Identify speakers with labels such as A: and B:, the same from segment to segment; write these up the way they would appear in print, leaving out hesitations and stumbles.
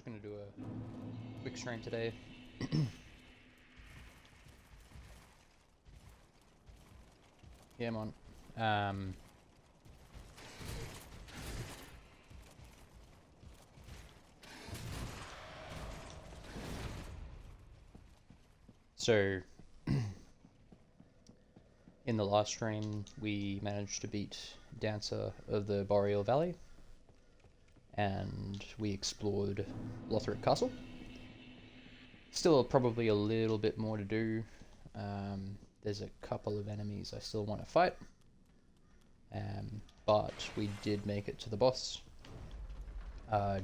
A: going to do a quick stream today. Yeah, man. So, in the last stream, we managed to beat Dancer of the Boreal Valley, and we explored Lothric Castle. Still probably a little bit more to do. There's a couple of enemies I still want to fight, but we did make it to the boss.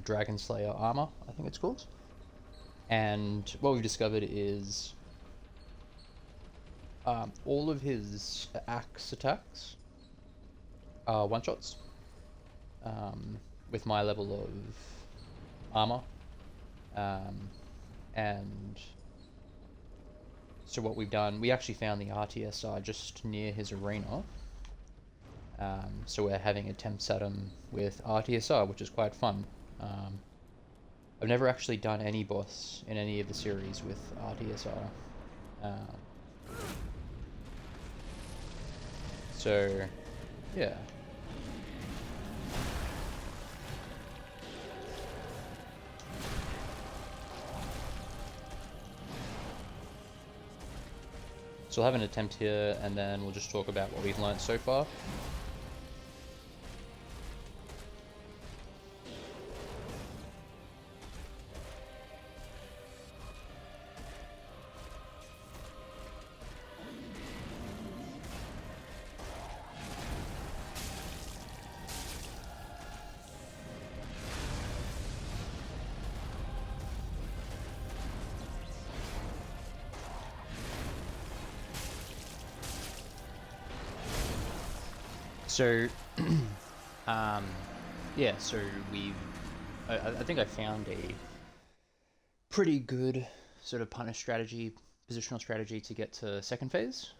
A: Dragon Slayer Armour, I think it's called. And what we've discovered is all of his axe attacks are one-shots with my level of armor. And so what we've done, we actually found the RTSR just near his arena. So we're having attempts at him with RTSR, which is quite fun. I've never actually done any boss in any of the series with RTSR. So, yeah. So we'll have an attempt here, and then we'll just talk about what we've learned so far. So, yeah, so I think I found a pretty good sort of punish strategy, positional strategy to get to second phase,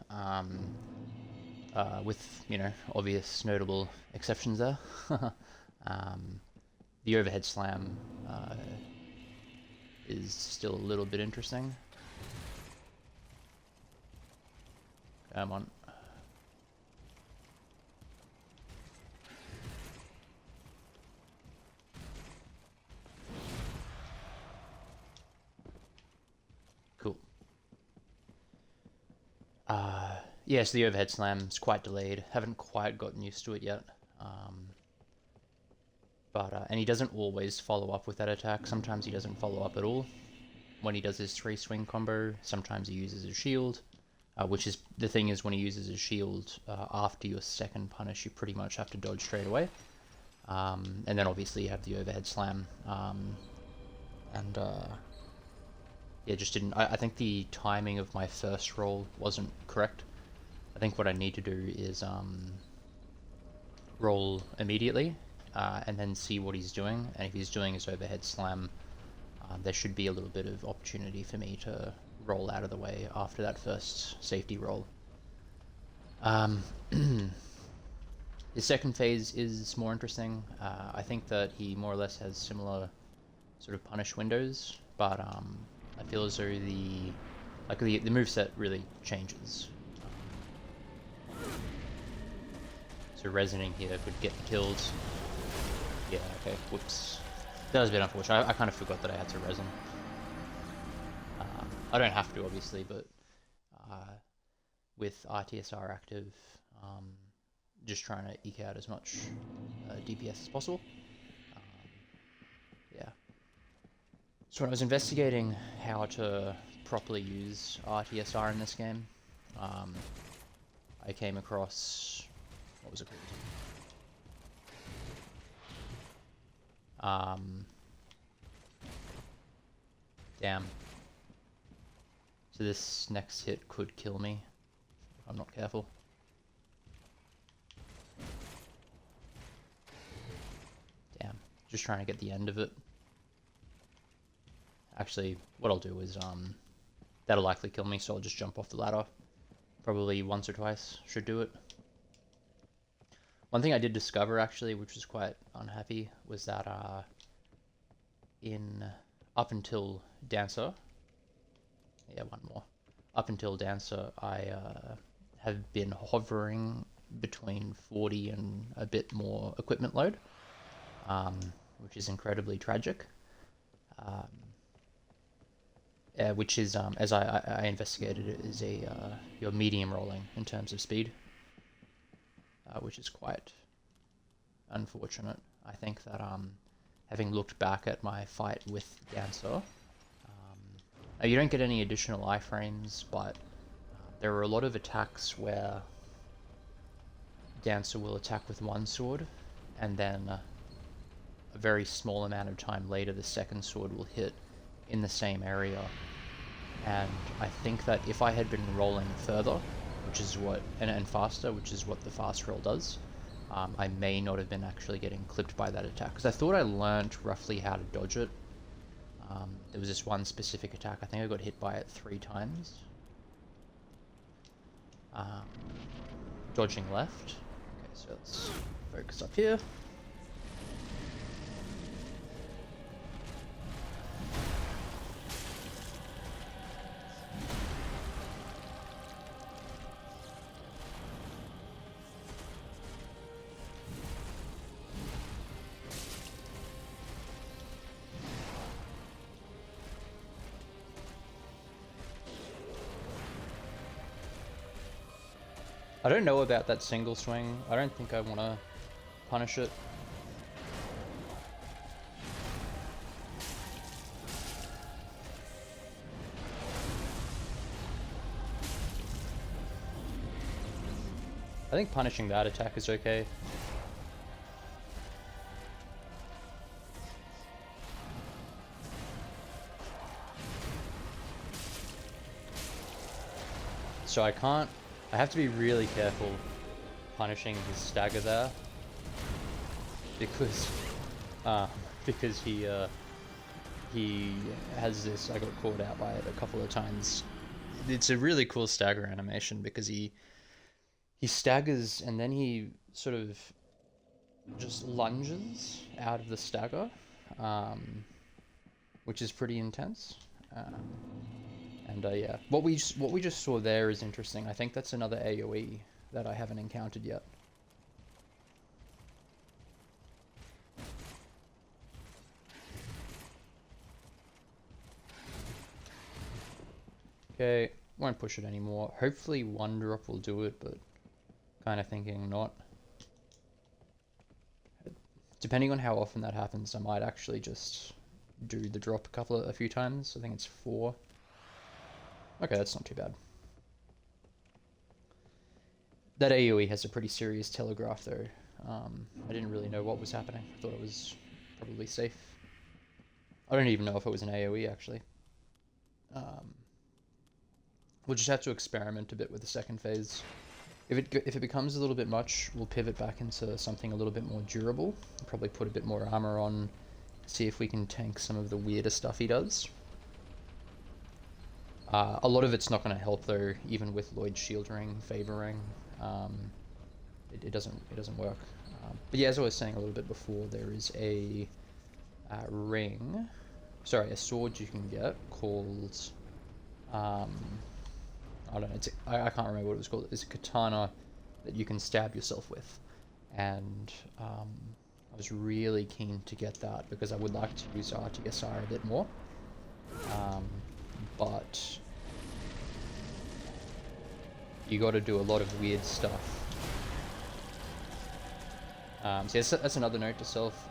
A: with, you know, obvious notable exceptions there. The overhead slam is still a little bit interesting. Come on. Cool. Yeah, so the overhead slam's quite delayed. Haven't quite gotten used to it yet. And he doesn't always follow up with that attack. Sometimes he doesn't follow up at all. When he does his 3-swing combo, sometimes he uses his shield. Which is, the thing is, when he uses his shield, after your second punish, you pretty much have to dodge straight away. And then obviously you have the overhead slam. Yeah, just didn't... I think the timing of my first roll wasn't correct. I think what I need to do is roll immediately, and then see what he's doing. And if he's doing his overhead slam, there should be a little bit of opportunity for me to roll out of the way after that first safety roll. His second phase is more interesting. I think that he more or less has similar sort of punish windows, but I feel as though the moveset really changes. So resonating here could get killed. Yeah, okay, whoops. That was a bit unfortunate. I kind of forgot that I had to resin. I don't have to, obviously, but with RTSR active, just trying to eke out as much DPS as possible. Yeah. So when I was investigating how to properly use RTSR in this game, I came across... what was it called? Damn. So this next hit could kill me if I'm not careful. Damn. Just trying to get the end of it. Actually, what I'll do is, that'll likely kill me, so I'll just jump off the ladder. Probably once or twice should do it. One thing I did discover, actually, which was quite unhappy, was that, in up until Dancer, yeah, one more. Up until Dancer, I have been hovering between 40 and a bit more equipment load, which is incredibly tragic. Which is, as I investigated it, is your medium rolling in terms of speed, which is quite unfortunate. I think that having looked back at my fight with Dancer, you don't get any additional iframes, but there are a lot of attacks where Dancer will attack with one sword, and then a very small amount of time later the second sword will hit in the same area. And I think that if I had been rolling further, which is what, and faster, which is what the fast roll does, I may not have been actually getting clipped by that attack, because I thought I learned roughly how to dodge it. There was this one specific attack, I think I got hit by it 3 times. Dodging left. Okay, so let's focus up here. I don't know about that single swing. I don't think I want to punish it. I think punishing that attack is okay. So I have to be really careful punishing his stagger there, because he has this. I got caught out by it a couple of times. It's a really cool stagger animation because he staggers and then he sort of just lunges out of the stagger, which is pretty intense. And yeah, what we just saw there is interesting. I think that's another AoE that I haven't encountered yet. Okay, won't push it anymore. Hopefully one drop will do it, but kind of thinking not. Depending on how often that happens, I might actually just do the drop a few times. I think it's 4. Okay, that's not too bad. That AoE has a pretty serious telegraph though. I didn't really know what was happening. I thought it was probably safe. I don't even know if it was an AoE actually. We'll just have to experiment a bit with the second phase. If it becomes a little bit much, we'll pivot back into something a little bit more durable. Probably put a bit more armor on, see if we can tank some of the weirder stuff he does. A lot of it's not going to help though, even with Lloyd's shield ring favoring. It doesn't work. But yeah, as I was saying a little bit before, there is a sword you can get called I don't know. I can't remember what it was called. It's a katana that you can stab yourself with, and I was really keen to get that because I would like to use RTSR a bit more. But you got to do a lot of weird stuff. So that's another note to self.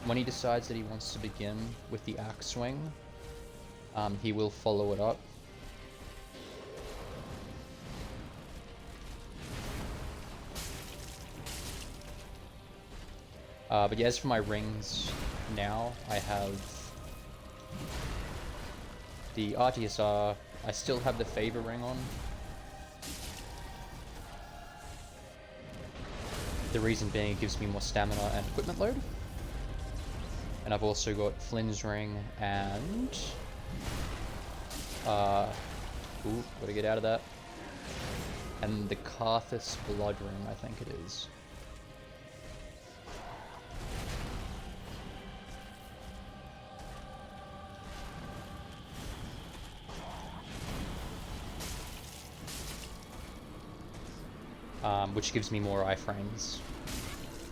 A: When he decides that he wants to begin with the axe swing, he will follow it up. But yeah, as for my rings now, I have the RTSR. I still have the favor ring on. The reason being it gives me more stamina and equipment load. And I've also got Flynn's ring and gotta get out of that. And the Karthus blood ring, I think it is. which gives me more iframes,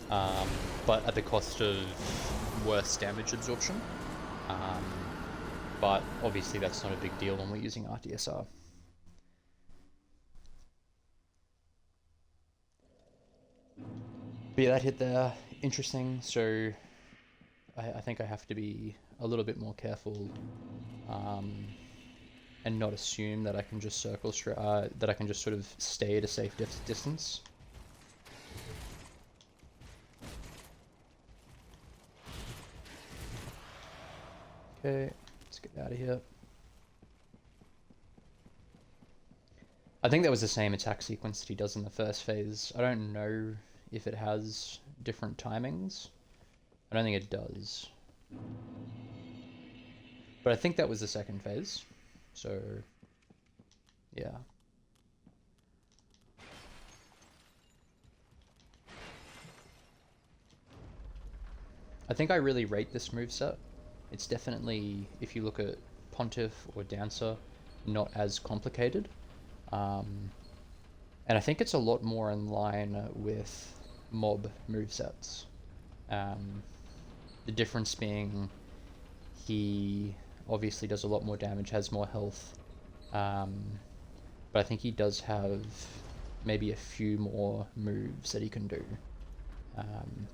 A: but at the cost of worse damage absorption. But obviously that's not a big deal when we're using RTSR. But yeah, that hit there, interesting. So I think I have to be a little bit more careful, and not assume that I can just circle that I can just sort of stay at a safe distance. Okay, let's get out of here. I think that was the same attack sequence that he does in the first phase. I don't know if it has different timings. I don't think it does. But I think that was the second phase. So, yeah. I think I really rate this moveset. It's definitely, if you look at Pontiff or Dancer, not as complicated. And I think it's a lot more in line with mob movesets. The difference being he obviously does a lot more damage, has more health, but I think he does have maybe a few more moves that he can do,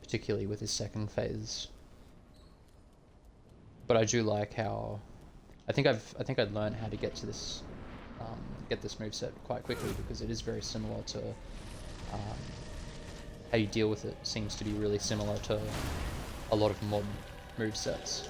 A: particularly with his second phase. But I do like how I think I'd learned how to get to this get this moveset quite quickly, because it is very similar to how you deal with it. Seems to be really similar to a lot of mob movesets.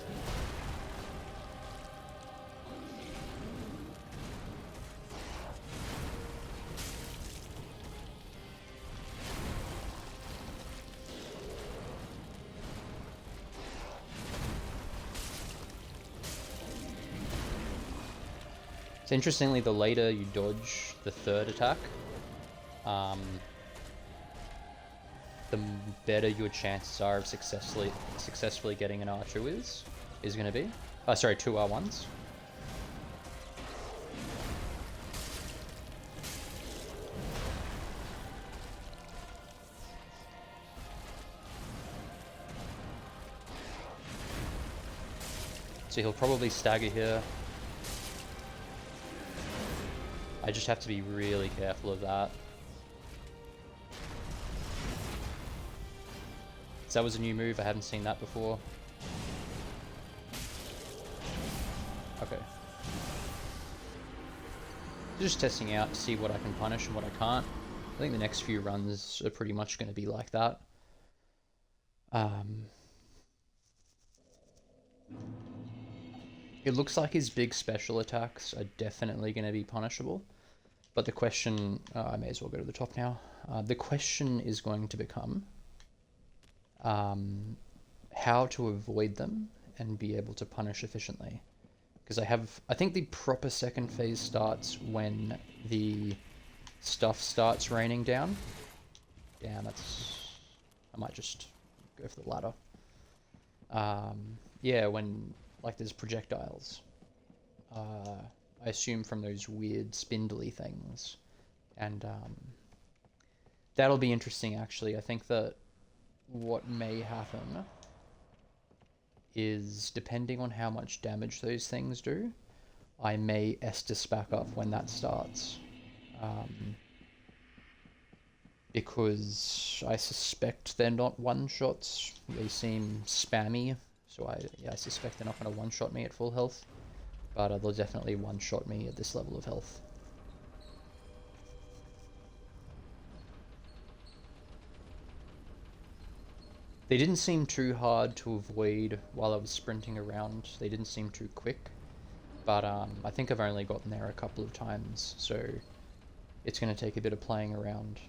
A: So interestingly, the later you dodge the third attack, the better your chances are of successfully getting an R2 is going to be. Sorry, 2 R1s. So he'll probably stagger here. I just have to be really careful of that. So that was a new move, I haven't seen that before. Okay. Just testing out to see what I can punish and what I can't. I think the next few runs are pretty much going to be like that. It looks like his big special attacks are definitely going to be punishable. But the question, I may as well go to the top now. The question is going to become how to avoid them and be able to punish efficiently. Because I think the proper second phase starts when the stuff starts raining down. Damn, I might just go for the ladder. Yeah, when like there's projectiles. I assume from those weird spindly things. And that'll be interesting actually. I think that what may happen is, depending on how much damage those things do, I may Estus back up when that starts. Because I suspect they're not one-shots. They seem spammy, so I suspect they're not going to one-shot me at full health. But they'll definitely one-shot me at this level of health. They didn't seem too hard to avoid while I was sprinting around. They didn't seem too quick. But I think I've only gotten there a couple of times, so it's going to take a bit of playing around.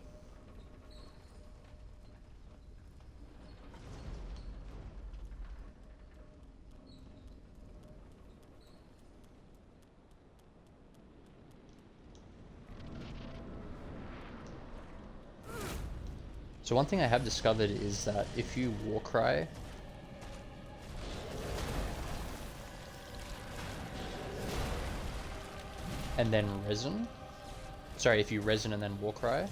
A: So one thing I have discovered is that if you war cry, and then resin, sorry, if you resin and then war cry,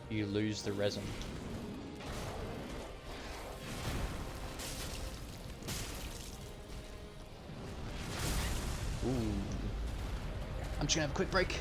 A: you lose the resin. Ooh. I'm just gonna have a quick break.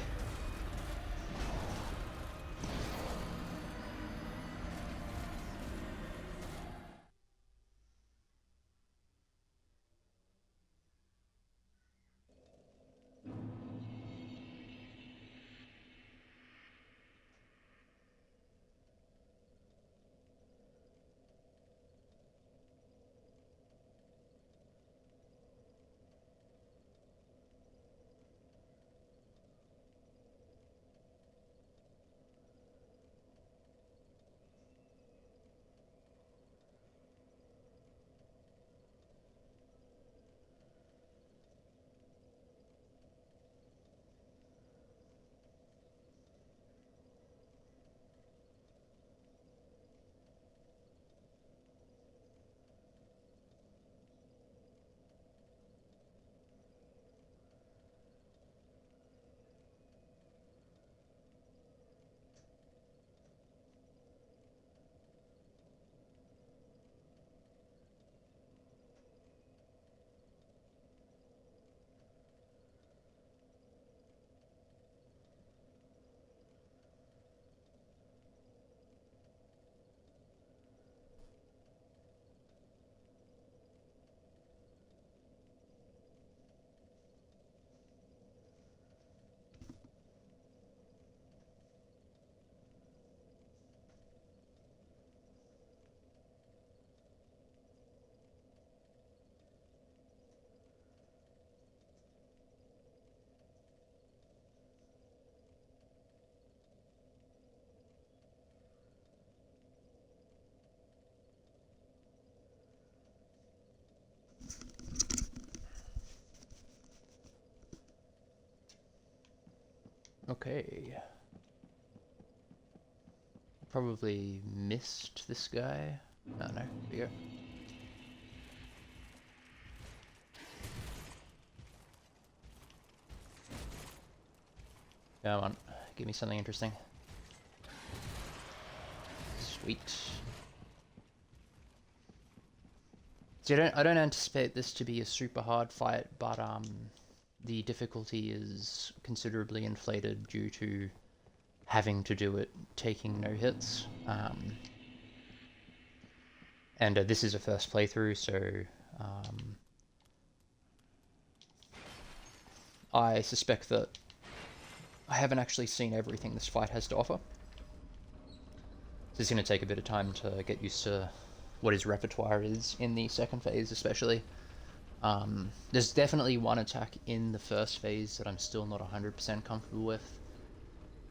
A: Okay. Probably missed this guy. Oh no, here we go. Come on, give me something interesting. Sweet. See, I don't anticipate this to be a super hard fight, but the difficulty is considerably inflated due to having to do it taking no hits. And this is a first playthrough, so I suspect that I haven't actually seen everything this fight has to offer. So it's going to take a bit of time to get used to what his repertoire is in the second phase, especially. There's definitely one attack in the first phase that I'm still not 100% comfortable with.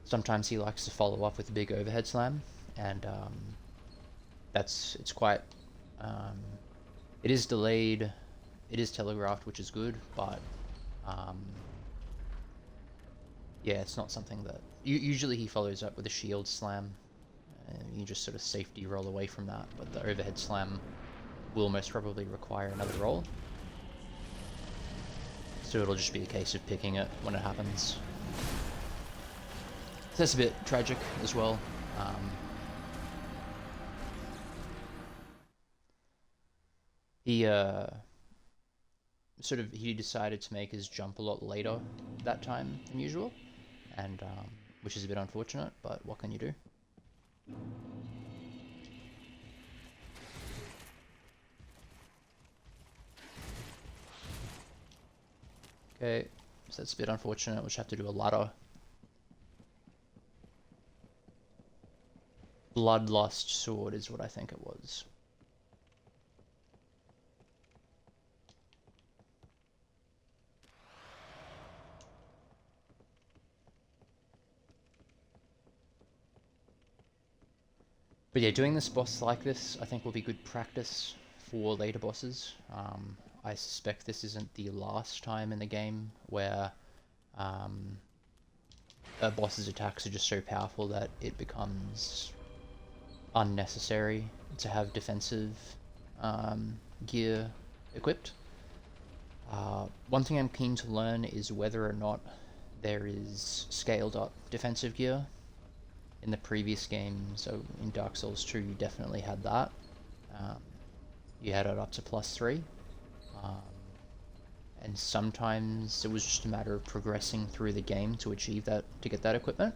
A: Sometimes he likes to follow up with a big overhead slam, and it's quite... it is delayed, it is telegraphed, which is good, but yeah, it's not something that... Usually he follows up with a shield slam, and you just sort of safety roll away from that, but the overhead slam will most probably require another roll. So it'll just be a case of picking it when it happens. So that's a bit tragic as well. He decided to make his jump a lot later that time than usual, and which is a bit unfortunate, but what can you do? Okay, so that's a bit unfortunate. We'll just have to do a ladder. Bloodlust sword is what I think it was. But yeah, doing this boss like this, I think will be good practice for later bosses. I suspect this isn't the last time in the game where a boss's attacks are just so powerful that it becomes unnecessary to have defensive gear equipped. One thing I'm keen to learn is whether or not there is scaled up defensive gear. in the previous game, so in Dark Souls 2 you definitely had that. You had it up to +3. And sometimes it was just a matter of progressing through the game to achieve that, to get that equipment.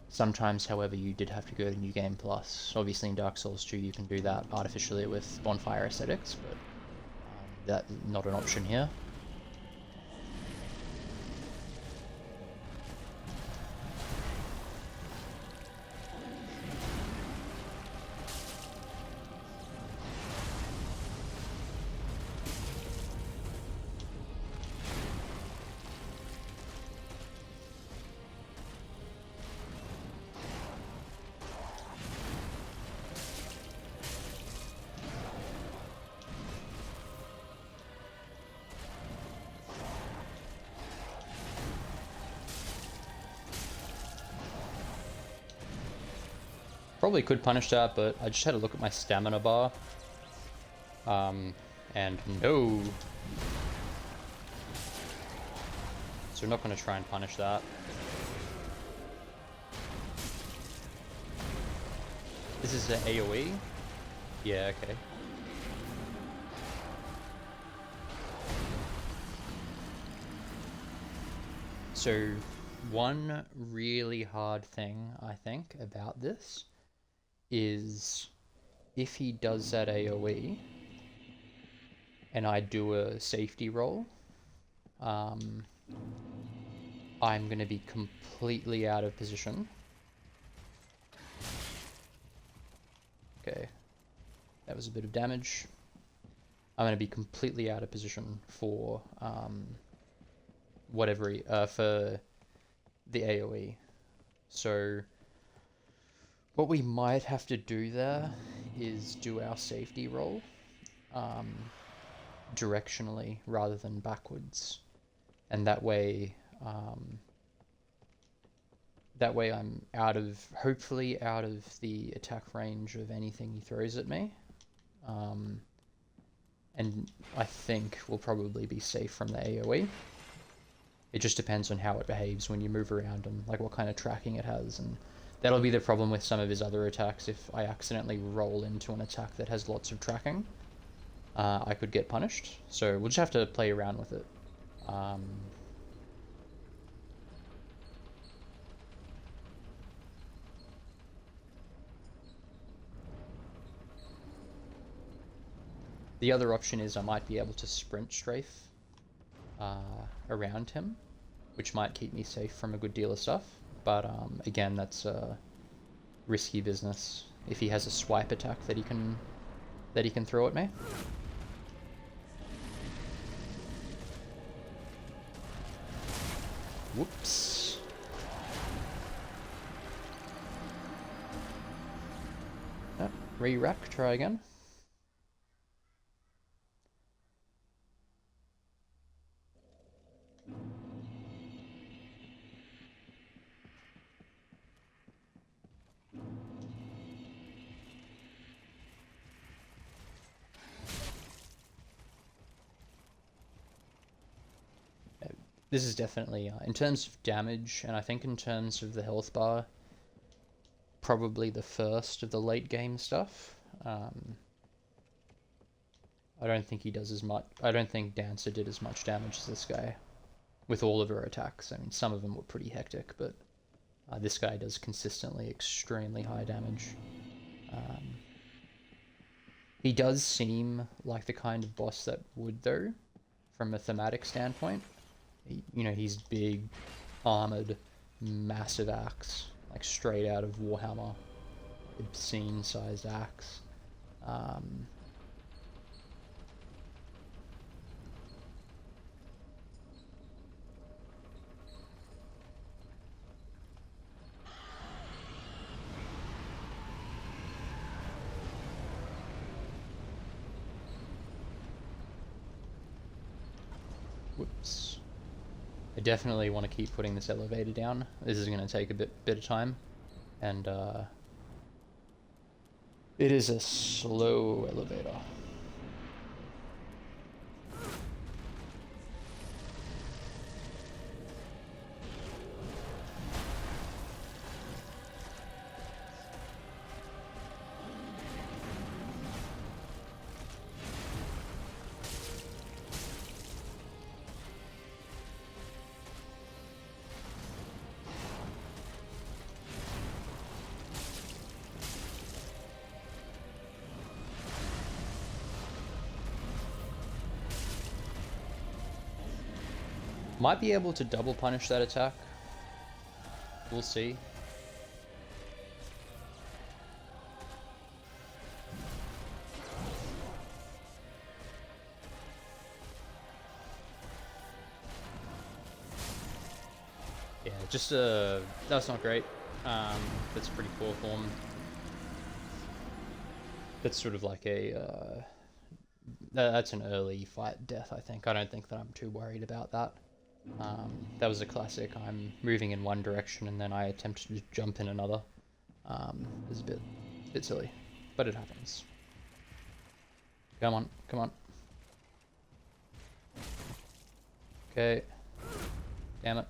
A: Sometimes, however, you did have to go to New Game Plus. Obviously in Dark Souls 2 you can do that artificially with bonfire aesthetics, but that's not an option here. Probably could punish that, but I just had a look at my stamina bar. And no. So we're not going to try and punish that. This is the AoE? Yeah, okay. So one really hard thing, I think, about this is if he does that AoE and I do a safety roll, I'm going to be completely out of position. Okay, that was a bit of damage. I'm going to be completely out of position for whatever for the AoE. So what we might have to do there is do our safety roll directionally rather than backwards, and that way I'm hopefully out of the attack range of anything he throws at me, and I think we'll probably be safe from the AoE. It just depends on how it behaves when you move around and like what kind of tracking it has, and that'll be the problem with some of his other attacks. If I accidentally roll into an attack that has lots of tracking, I could get punished. So we'll just have to play around with it. The other option is I might be able to sprint strafe around him, which might keep me safe from a good deal of stuff. But again, that's risky business. If he has a swipe attack that he can throw at me. Whoops. Re-rack, try again. This is definitely, in terms of damage, and I think in terms of the health bar, probably the first of the late game stuff. I don't think he does as much. I don't think Dancer did as much damage as this guy with all of her attacks. I mean, some of them were pretty hectic, but this guy does consistently extremely high damage. He does seem like the kind of boss that would, though, from a thematic standpoint. He's big, armored, massive axe, like straight out of Warhammer, obscene-sized axe. Whoops. I definitely want to keep putting this elevator down. This is going to take a bit of time, and it is a slow elevator. Might be able to double punish that attack. We'll see. Yeah, just that's not great. That's pretty poor form. That's sort of like a that's an early fight death, I think. I don't think that I'm too worried about that. That was a classic. I'm moving in one direction and then I attempt to jump in another. It's a bit silly, but it happens. Come on, come on. Okay. Damn it.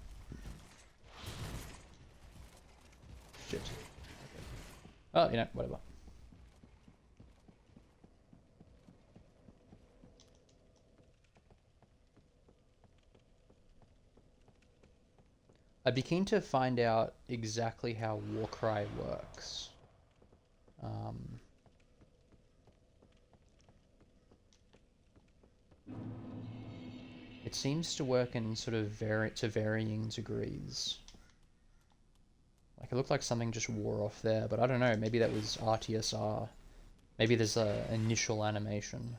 A: Shit. Okay. Oh, you know, whatever. I'd be keen to find out exactly how Warcry works. It seems to work in sort of varying degrees. Like it looked like something just wore off there, but I don't know. Maybe that was RTSR. Maybe there's a initial animation.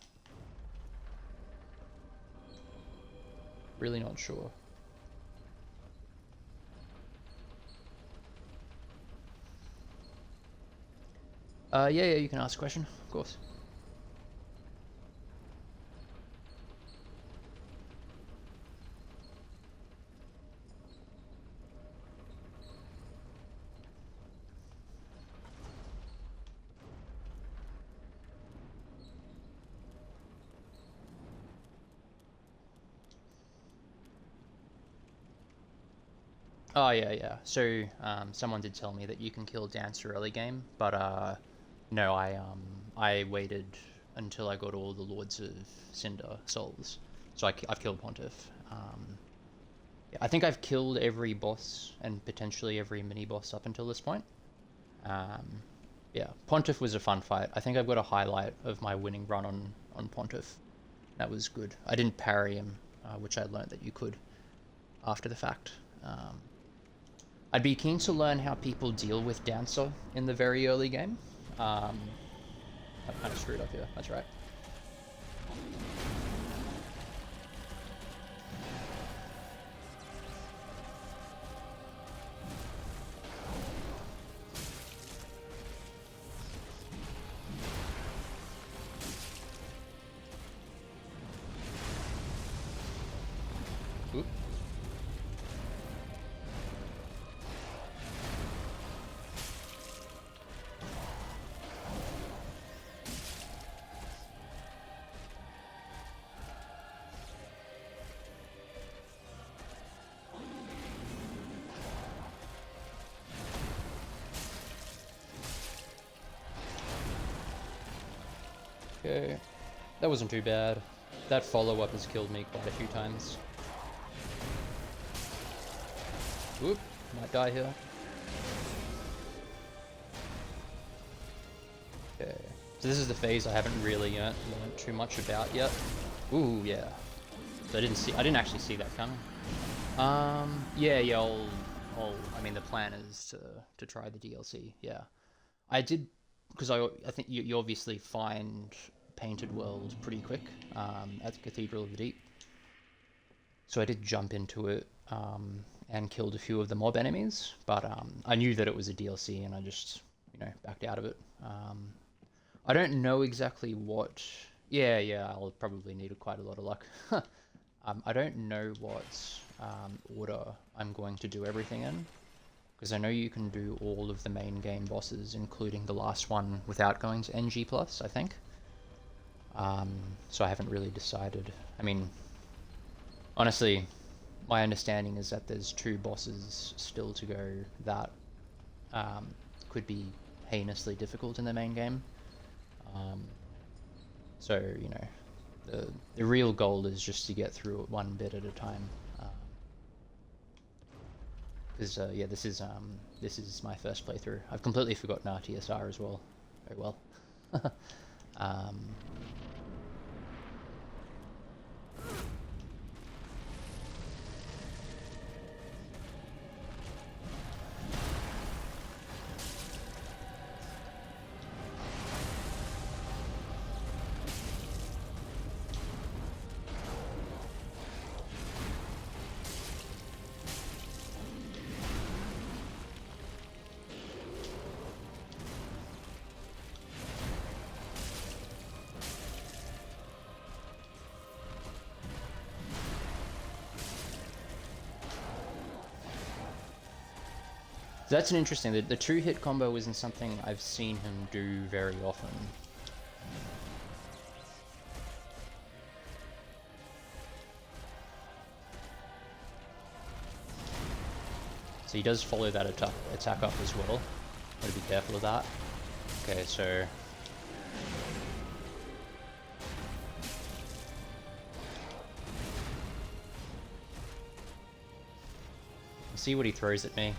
A: Really not sure. Yeah, you can ask a question, of course. Oh yeah. So someone did tell me that you can kill Dancer early game, but no, I waited until I got all the Lords of Cinder souls, so I've killed Pontiff. Yeah, I think I've killed every boss and potentially every mini boss up until this point. Yeah, Pontiff was a fun fight. I think I've got a highlight of my winning run on Pontiff. That was good. I didn't parry him, which I learned that you could after the fact. I'd be keen to learn how people deal with Dancer in the very early game. I've kind of screwed up here, that's right. Oop. Okay, that wasn't too bad. That follow-up has killed me quite a few times. Whoop, might die here. Okay, so this is the phase I haven't really learned too much about yet. Ooh, yeah. So I didn't actually see that coming. Yeah, I mean, the plan is to try the DLC. Yeah, I did, because I think you obviously find Painted World pretty quick at the Cathedral of the Deep. So I did jump into it and killed a few of the mob enemies, but I knew that it was a DLC and I just, backed out of it. I don't know exactly what... Yeah, I'll probably need quite a lot of luck. I don't know what order I'm going to do everything in, because I know you can do all of the main game bosses, including the last one, without going to NG+, I think. So I haven't really decided. I mean, honestly, my understanding is that there's 2 bosses still to go that could be heinously difficult in the main game. So, the real goal is just to get through it one bit at a time. Because yeah, this is my first playthrough. I've completely forgotten RTSR as well. Very well. So that's an interesting, the 2-hit combo isn't something I've seen him do very often. So he does follow that attack up as well. Gotta be careful of that. Okay, so... see what he throws at me.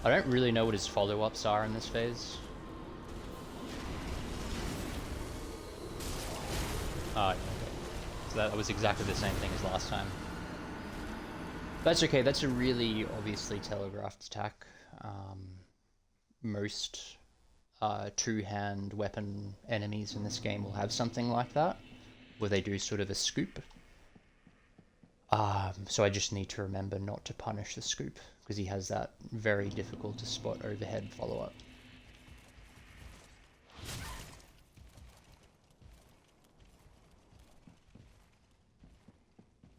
A: I don't really know what his follow-ups are in this phase. Okay. So that was exactly the same thing as last time. That's okay, that's a really obviously telegraphed attack. Most two-hand weapon enemies in this game will have something like that, where they do sort of a scoop. So I just need to remember not to punish the scoop, because he has that very difficult to spot overhead follow-up.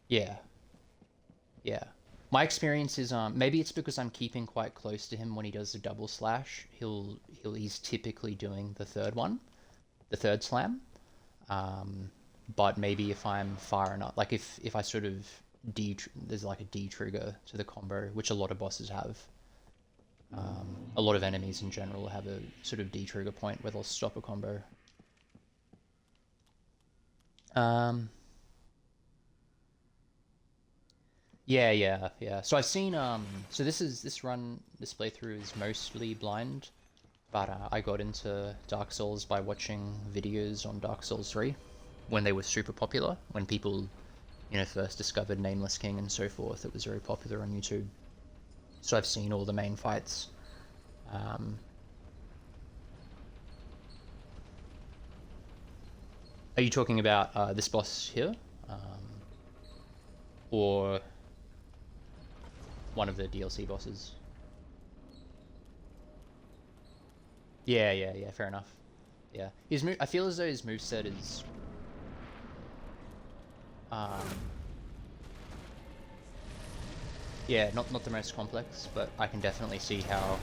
A: Yeah. Yeah. My experience is, maybe it's because I'm keeping quite close to him when he does the double slash. He's typically doing the third one, the third slam. But maybe if I'm far enough, like if I sort of there's like a D trigger to the combo, which a lot of bosses have. A lot of enemies in general have a sort of D trigger point where they'll stop a combo. Yeah. So I've seen so this playthrough is mostly blind, but I got into Dark Souls by watching videos on Dark Souls 3 when they were super popular, when people, you know, first discovered Nameless King and so forth. It was very popular on YouTube. So I've seen all the main fights. Are you talking about this boss here? Or one of the DLC bosses? Yeah, fair enough. Yeah. I feel as though his moveset is... yeah, not the most complex, but I can definitely see how...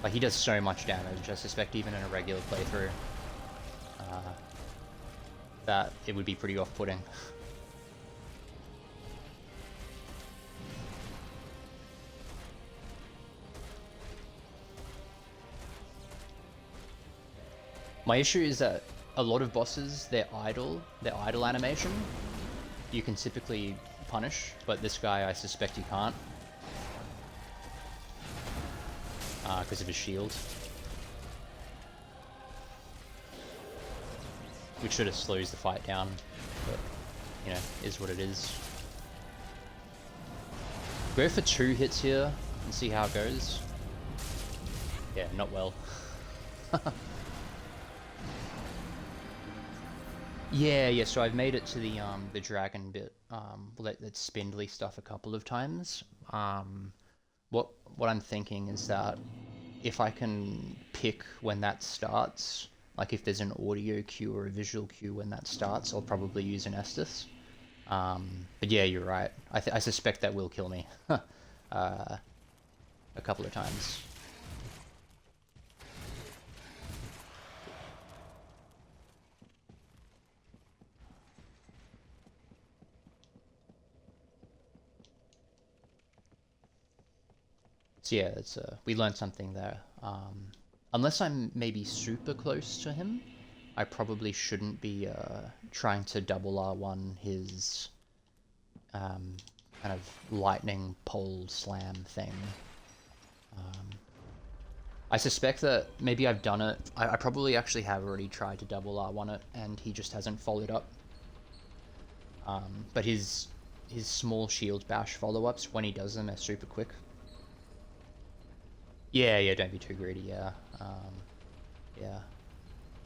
A: like, he does so much damage, I suspect even in a regular playthrough. That it would be pretty off-putting. My issue is that a lot of bosses, their idle animation, you can typically punish, but this guy I suspect you can't. Because of his shield. Which sort of slows the fight down, but, you know, is what it is. Go for 2 hits here and see how it goes. Yeah, not well. Yeah, so I've made it to the dragon bit, that spindly stuff a couple of times. What I'm thinking is that if I can pick when that starts, like if there's an audio cue or a visual cue when that starts, I'll probably use an Estus. But yeah, you're right. I suspect that will kill me a couple of times. So yeah, we learned something there. Unless I'm maybe super close to him, I probably shouldn't be trying to double R1 his kind of lightning pole slam thing. I suspect that maybe I've done it. I probably actually have already tried to double R1 it, and he just hasn't followed up. But his small shield bash follow-ups, when he does them, are super quick. Yeah, don't be too greedy, yeah. Yeah.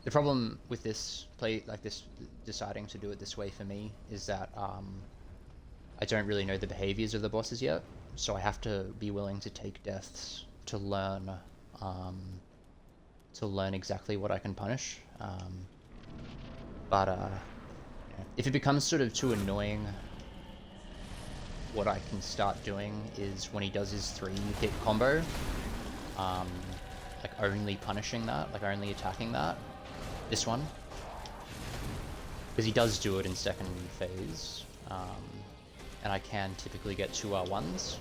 A: The problem with this deciding to do it this way for me is that I don't really know the behaviors of the bosses yet, so I have to be willing to take deaths to learn exactly what I can punish. But if it becomes sort of too annoying what I can start doing is when he does his 3-hit combo, like only punishing that, like only attacking that, this one. Because he does do it in second phase, and I can typically get 2 R1s.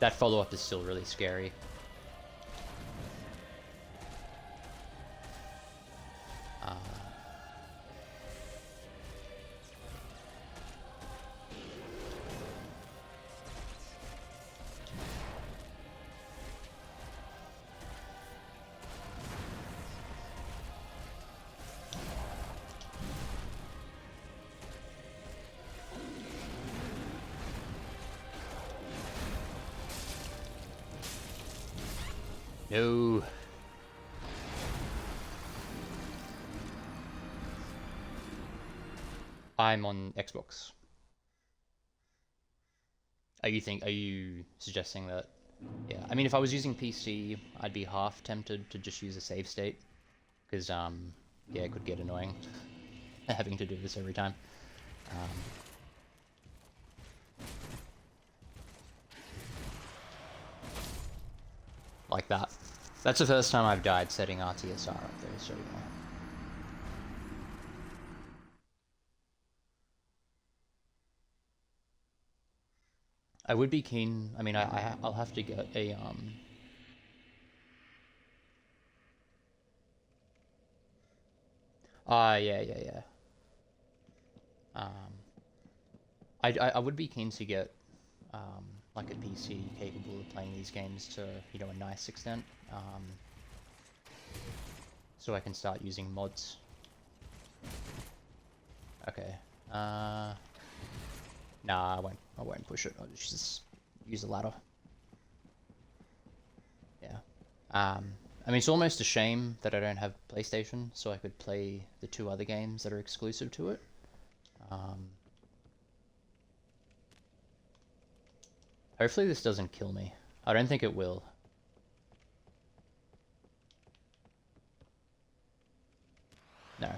A: That follow-up is still really scary. No. I'm on Xbox. Are you suggesting that? Yeah, I mean, if I was using PC, I'd be half tempted to just use a save state, because yeah, it could get annoying having to do this every time. Like that. That's the first time I've died setting RTSR up there, so yeah. I would be keen. I mean, I'll have to get a yeah. I would be keen to get like a PC capable of playing these games to, you know, a nice extent, so I can start using mods. Okay. Nah, I won't push it. I'll just use a ladder. Yeah. I mean, it's almost a shame that I don't have PlayStation, so I could play the 2 other games that are exclusive to it. Hopefully this doesn't kill me. I don't think it will. No.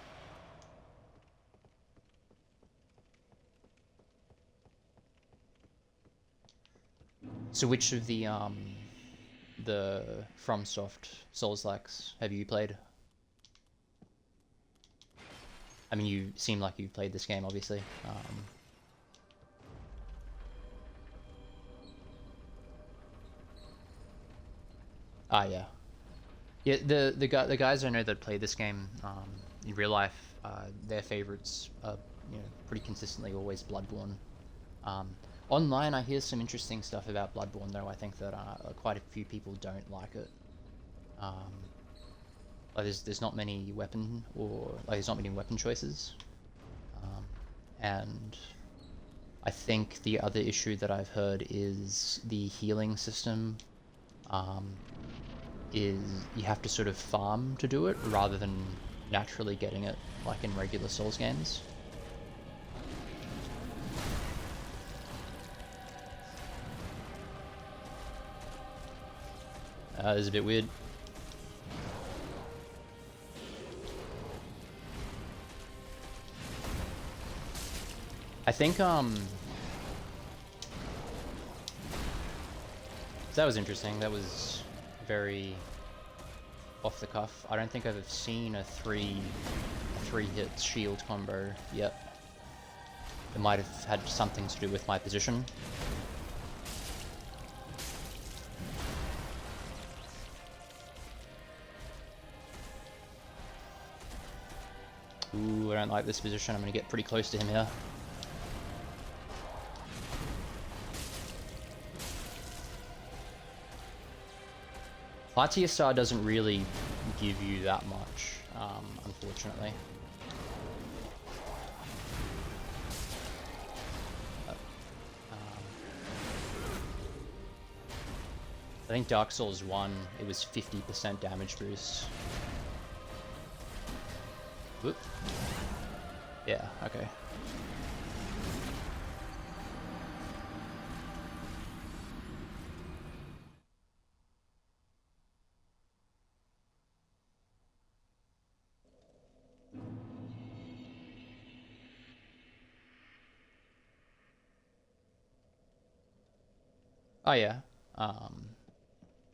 A: So which of the FromSoft Souls-likes have you played? I mean, you seem like you've played this game, obviously. Yeah. Yeah, the guys I know that play this game in real life, their favorites are, you know, pretty consistently always Bloodborne. Online, I hear some interesting stuff about Bloodborne, though. I think that quite a few people don't like it. Like there's not many weapon choices, and I think the other issue that I've heard is the healing system. Is you have to sort of farm to do it rather than naturally getting it like in regular Souls games. This is a bit weird. I think that was interesting. That was very off the cuff. I don't think I've seen a three-hit shield combo yet. It might have had something to do with my position. Ooh, I don't like this position. I'm gonna get pretty close to him here. RTSR doesn't really give you that much, unfortunately. I think Dark Souls 1, it was 50% damage boost. Whoop. Yeah, okay. Oh yeah.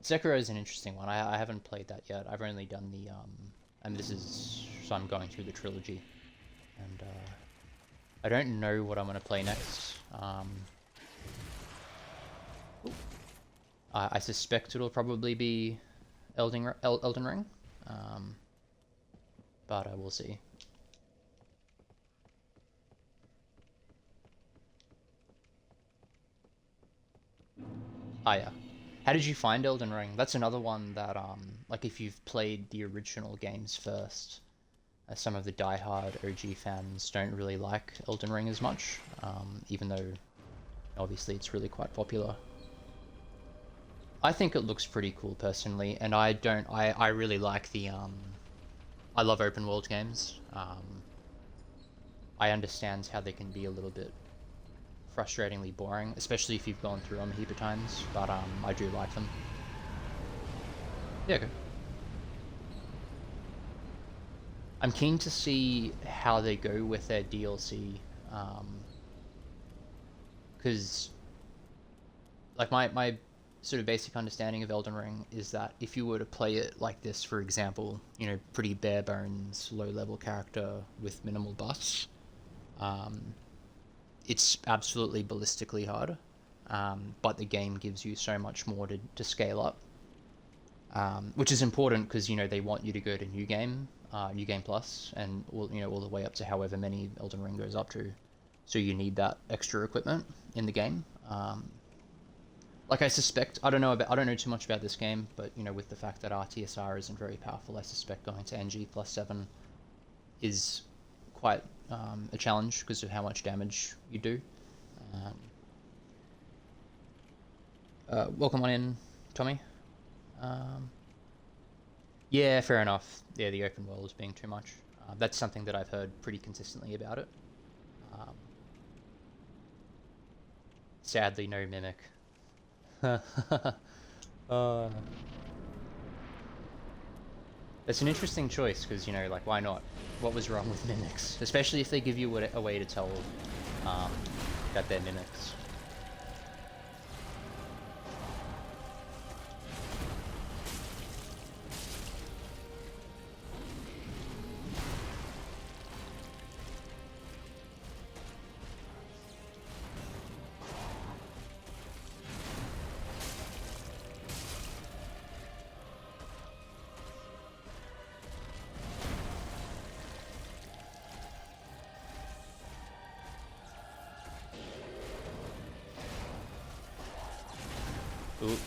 A: Sekiro is an interesting one. I haven't played that yet. I've only done the and this is so I'm going through the trilogy, and I don't know what I'm gonna play next. I suspect it'll probably be Elden Ring, but I will see. Ah yeah. How did you find Elden Ring? That's another one that like if you've played the original games first, some of the die-hard OG fans don't really like Elden Ring as much, even though obviously it's really quite popular. I think it looks pretty cool personally, and I really like the I love open world games. I understand how they can be a little bit frustratingly boring, especially if you've gone through them a heap of times, but I do like them. Yeah, okay. I'm keen to see how they go with their DLC, because like my sort of basic understanding of Elden Ring is that if you were to play it like this, for example, you know, pretty bare bones, low level character with minimal buffs, um, it's absolutely ballistically hard. But the game gives you so much more to scale up, which is important because you know they want you to go to New Game Plus, and all the way up to however many Elden Ring goes up to. So you need that extra equipment in the game. Like I suspect, I don't know too much about this game, but you know, with the fact that RTSR isn't very powerful, I suspect going to NG plus 7 is quite a challenge because of how much damage you do. Um, Welcome on in, Tommy. Um, yeah, fair enough. Yeah, the open world is being too much. That's something that I've heard pretty consistently about it. Um, Sadly, no mimic. uh, It's an interesting choice because, you know, like, why not? What was wrong with mimics? Especially if they give you a way to tell um, that they're mimics. Ooh.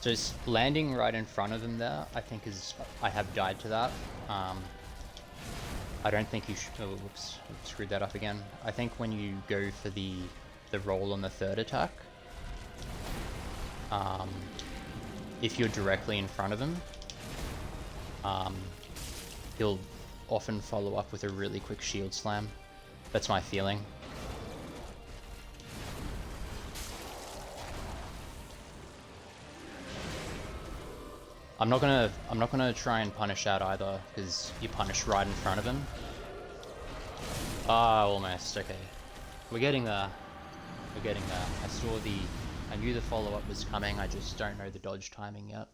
A: So it's landing right in front of him there, I think I have died to that. I don't think you should, oh, whoops, screwed that up again. I think when you go for the roll on the third attack, um, if you're directly in front of him, um, he'll often follow up with a really quick shield slam. That's my feeling. I'm not gonna try and punish that either, because you punish right in front of him. Ah, almost. Okay, we're getting there. We're getting there. I knew the follow-up was coming. I just don't know the dodge timing yet.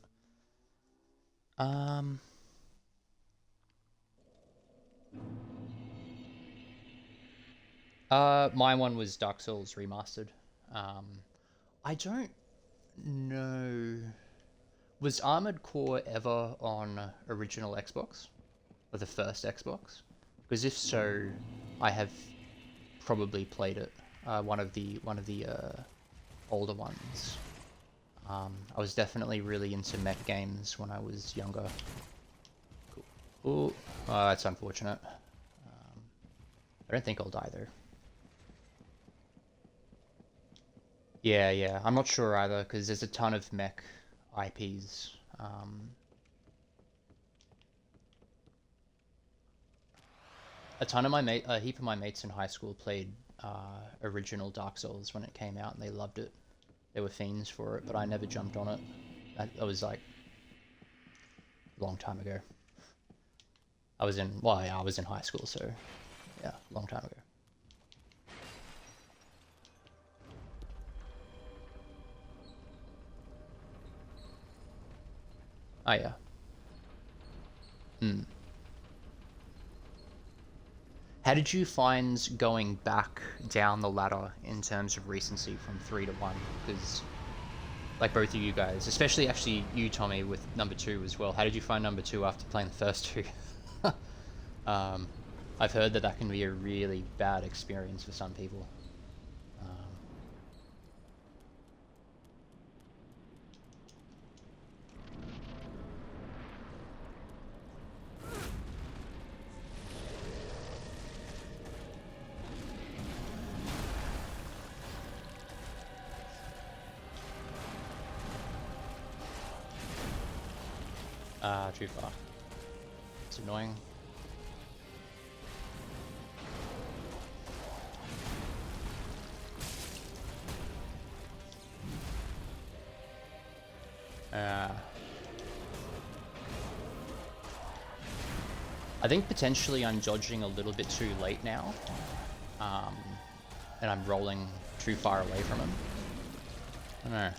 A: My one was Dark Souls Remastered. Um, I don't know. Was Armored Core ever on original Xbox? Or the first Xbox? Because if so, I have probably played it. One of the older ones. I was definitely really into mech games when I was younger. Cool. Ooh, that's unfortunate. I don't think I'll die though. Yeah, yeah. I'm not sure either because there's a ton of mech IPs. A heap of my mates in high school played original Dark Souls when it came out, and they loved it. They were fiends for it, but I never jumped on it. That was like a long time ago. I was in high school, so yeah, long time ago. Oh yeah. Hmm. How did you find going back down the ladder in terms of recency from 3 to 1? Because, like, both of you guys, especially actually you, Tommy, with number 2 as well. How did you find number 2 after playing the first 2? um, I've heard that that can be a really bad experience for some people. Too far. It's annoying. I think potentially I'm dodging a little bit too late now. And I'm rolling too far away from him. I don't know.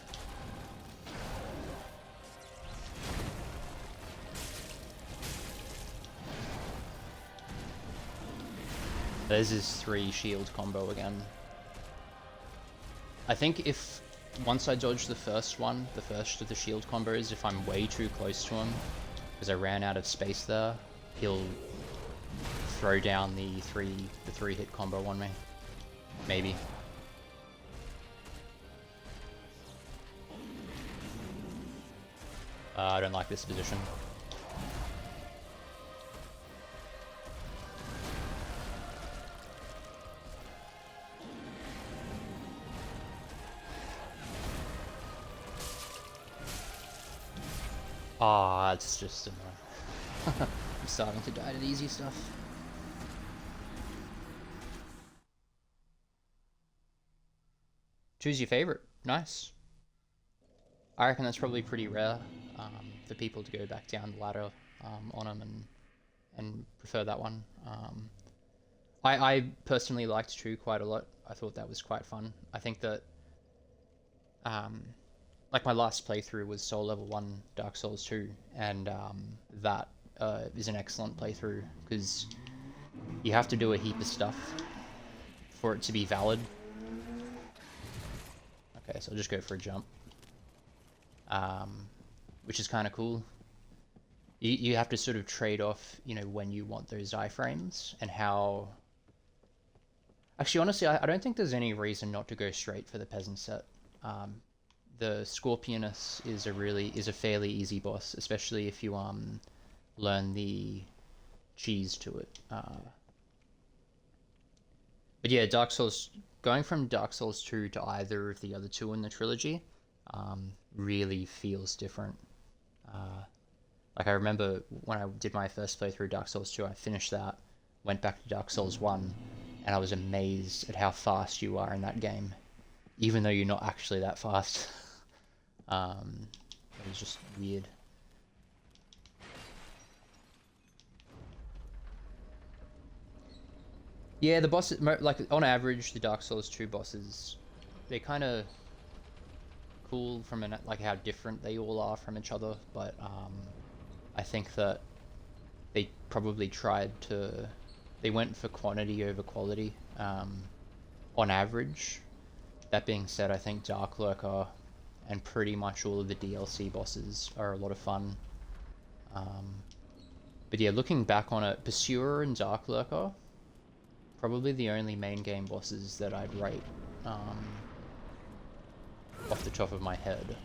A: There's his 3 shield combo again. I think if once I dodge the first one, the first of the shield combos, if I'm way too close to him, because I ran out of space there, he'll throw down the 3 hit combo on me. Maybe. I don't like this position. Ah, it's just annoying. I'm starting to die to the easy stuff. Choose your favorite. Nice. I reckon that's probably pretty rare for people to go back down the ladder on them and prefer that one. I personally liked 2 quite a lot. I thought that was quite fun. I think that like my last playthrough was Soul Level 1 Dark Souls 2, and that is an excellent playthrough because you have to do a heap of stuff for it to be valid. Okay, so I'll just go for a jump. Which is kind of cool. You have to sort of trade off, you know, when you want those iframes and how... Actually, honestly, I don't think there's any reason not to go straight for the peasant set. The Scorpionus is a fairly easy boss, especially if you learn the cheese to it. But yeah, Dark Souls, going from Dark Souls 2 to either of the other 2 in the trilogy really feels different. Like I remember when I did my first playthrough Dark Souls 2, I finished that, went back to Dark Souls 1, and I was amazed at how fast you are in that game, even though you're not actually that fast. It was just weird. Yeah, the bosses, like on average, the Dark Souls 2 bosses, they're kind of cool from like how different they all are from each other, but I think that they probably they went for quantity over quality on average. That being said, I think Dark Lurker and pretty much all of the DLC bosses are a lot of fun. But yeah, looking back on it, Pursuer and Dark Lurker, probably the only main game bosses that I'd rate off the top of my head.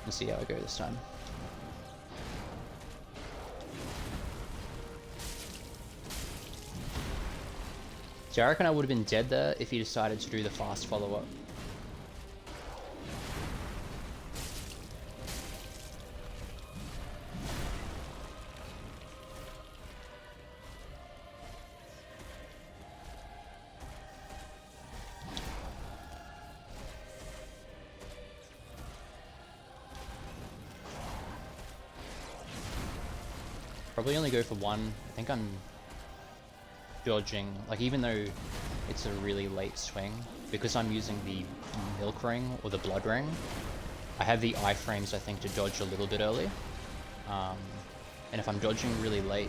A: Let's see how I go this time. So I reckon I would have been dead there if he decided to do the fast follow-up. Probably only go for 1. I think I'm dodging, like even though it's a really late swing. Because I'm using the milk ring or the blood ring, I have the iframes, I think, to dodge a little bit early. And if I'm dodging really late,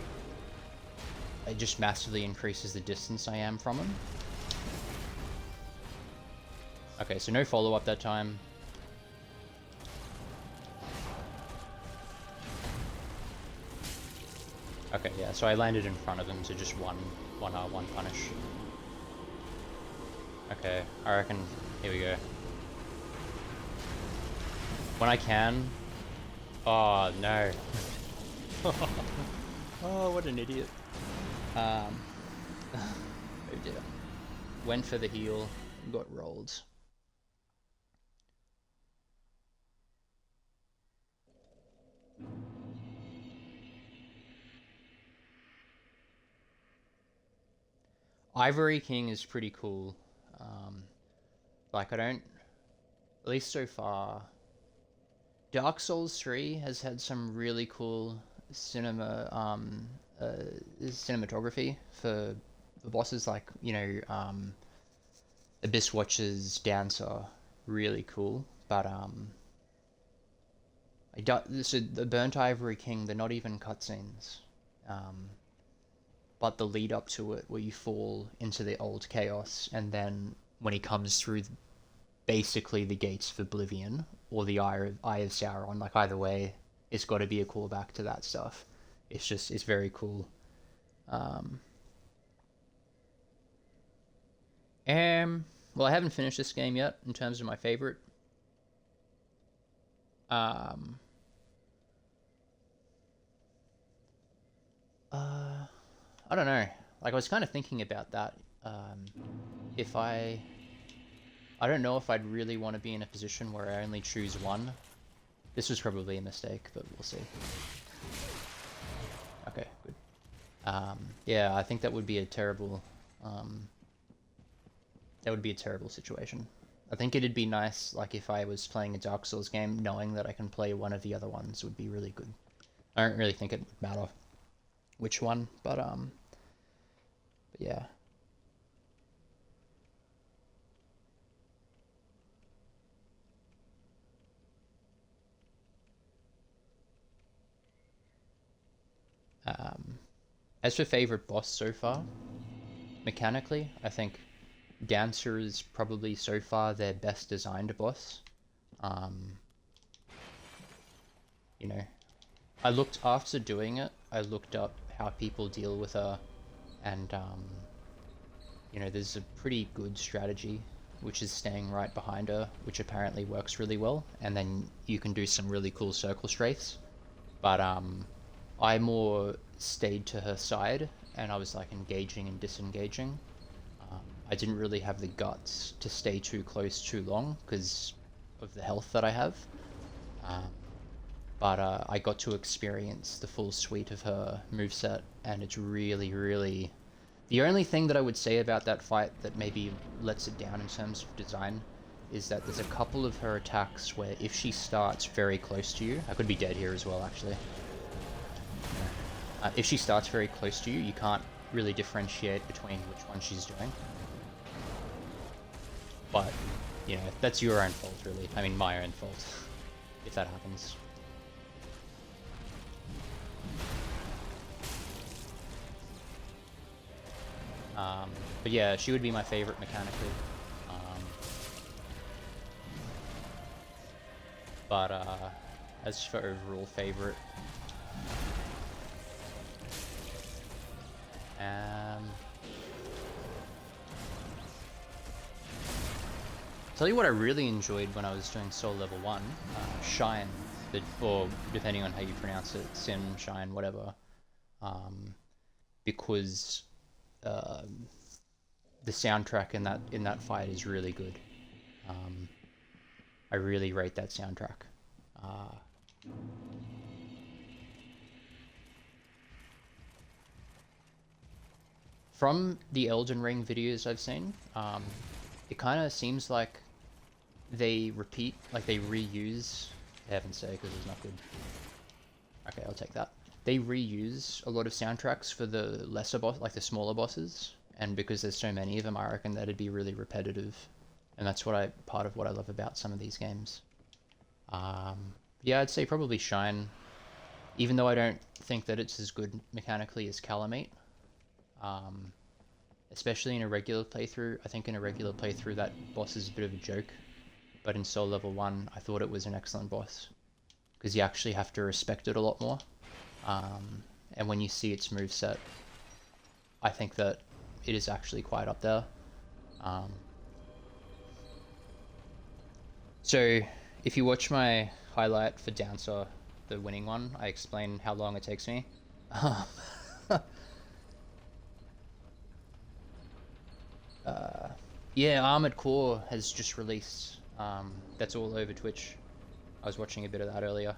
A: it just massively increases the distance I am from him. Okay, so no follow-up that time. Okay, yeah, so I landed in front of him, so just one punish. Okay, I reckon, here we go. When I can... Oh, no. Oh, what an idiot. Oh dear. Went for the heal, got rolled. Ivory King is pretty cool. Like, I don't... At least so far... Dark Souls 3 has had some really cool cinematography for the bosses, like, you know, Abyss Watcher's Dancer, really cool. But so the Burnt Ivory King, they're not even cutscenes. But the lead up to it, where you fall into the old chaos, and then when he comes through basically the gates of Oblivion or the Eye of Sauron, like either way, it's got to be a callback to that stuff. It's very cool. Well, I haven't finished this game yet in terms of my favorite. I don't know. Like, I was kind of thinking about that. If I don't know if I'd really want to be in a position where I only choose one. This was probably a mistake, but we'll see. Okay, good. Yeah, I think that would be a terrible... that would be a terrible situation. I think it'd be nice, like, if I was playing a Dark Souls game, knowing that I can play one of the other ones would be really good. I don't really think it would matter which one, but yeah. As for favorite boss so far, mechanically, I think Dancer is probably so far their best designed boss. You know, after doing it, I looked up how people deal with her, and you know, there's a pretty good strategy, which is staying right behind her, which apparently works really well, and then you can do some really cool circle strafes. But I more stayed to her side, and I was like engaging and disengaging. I didn't really have the guts to stay too close too long because of the health that I have. But I got to experience the full suite of her moveset, and it's really, really... The only thing that I would say about that fight that maybe lets it down in terms of design is that there's a couple of her attacks where if she starts very close to you... I could be dead here as well, actually. If she starts very close to you, you can't really differentiate between which one she's doing. But, you know, that's your own fault, really. I mean, my own fault, if that happens. But yeah, she would be my favorite mechanically. But as for overall favorite, tell you what I really enjoyed when I was doing Soul Level 1, Shine, or depending on how you pronounce it, Sin, Shine, whatever, because the soundtrack in that fight is really good. I really rate that soundtrack. From the Elden Ring videos I've seen, it kind of seems like they repeat, like they reuse... Heaven's sake, because it's not good. Okay, I'll take that. They reuse a lot of soundtracks for the lesser boss, like the smaller bosses. and because there's so many of them, I reckon that'd be really repetitive, and that's part of what I love about some of these games. Yeah, I'd say probably Shine, even though I don't think that it's as good mechanically as Calamite. Especially in a regular playthrough. I think in a regular playthrough that boss is a bit of a joke, but in Soul Level 1 I thought it was an excellent boss, because you actually have to respect it a lot more. And when you see its moveset, I think that it is actually quite up there. So if you watch my highlight for Dancer, the winning one, I explain how long it takes me. Yeah, Armored Core has just released. That's all over Twitch. I was watching a bit of that earlier.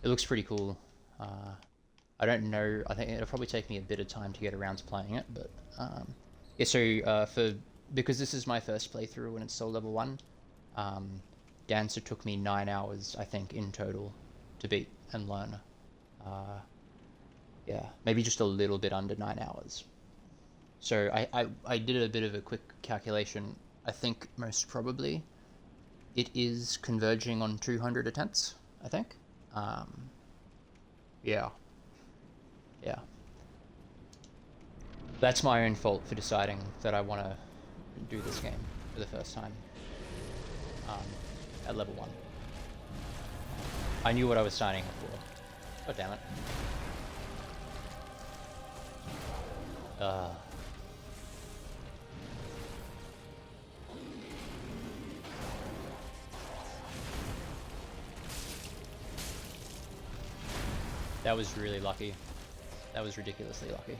A: It looks pretty cool. I don't know. I think it'll probably take me a bit of time to get around to playing it, but yeah. So because this is my first playthrough and it's Soul Level 1, Dancer took me 9 hours, I think, in total to beat and learn. Yeah, maybe just a little bit under 9 hours. So I did a bit of a quick calculation. I think most probably it is converging on 200 attempts, I think. Yeah. Yeah. That's my own fault for deciding that I want to do this game for the first time at level 1. I knew what I was signing up for. Oh, damn it. That was really lucky. That was ridiculously lucky.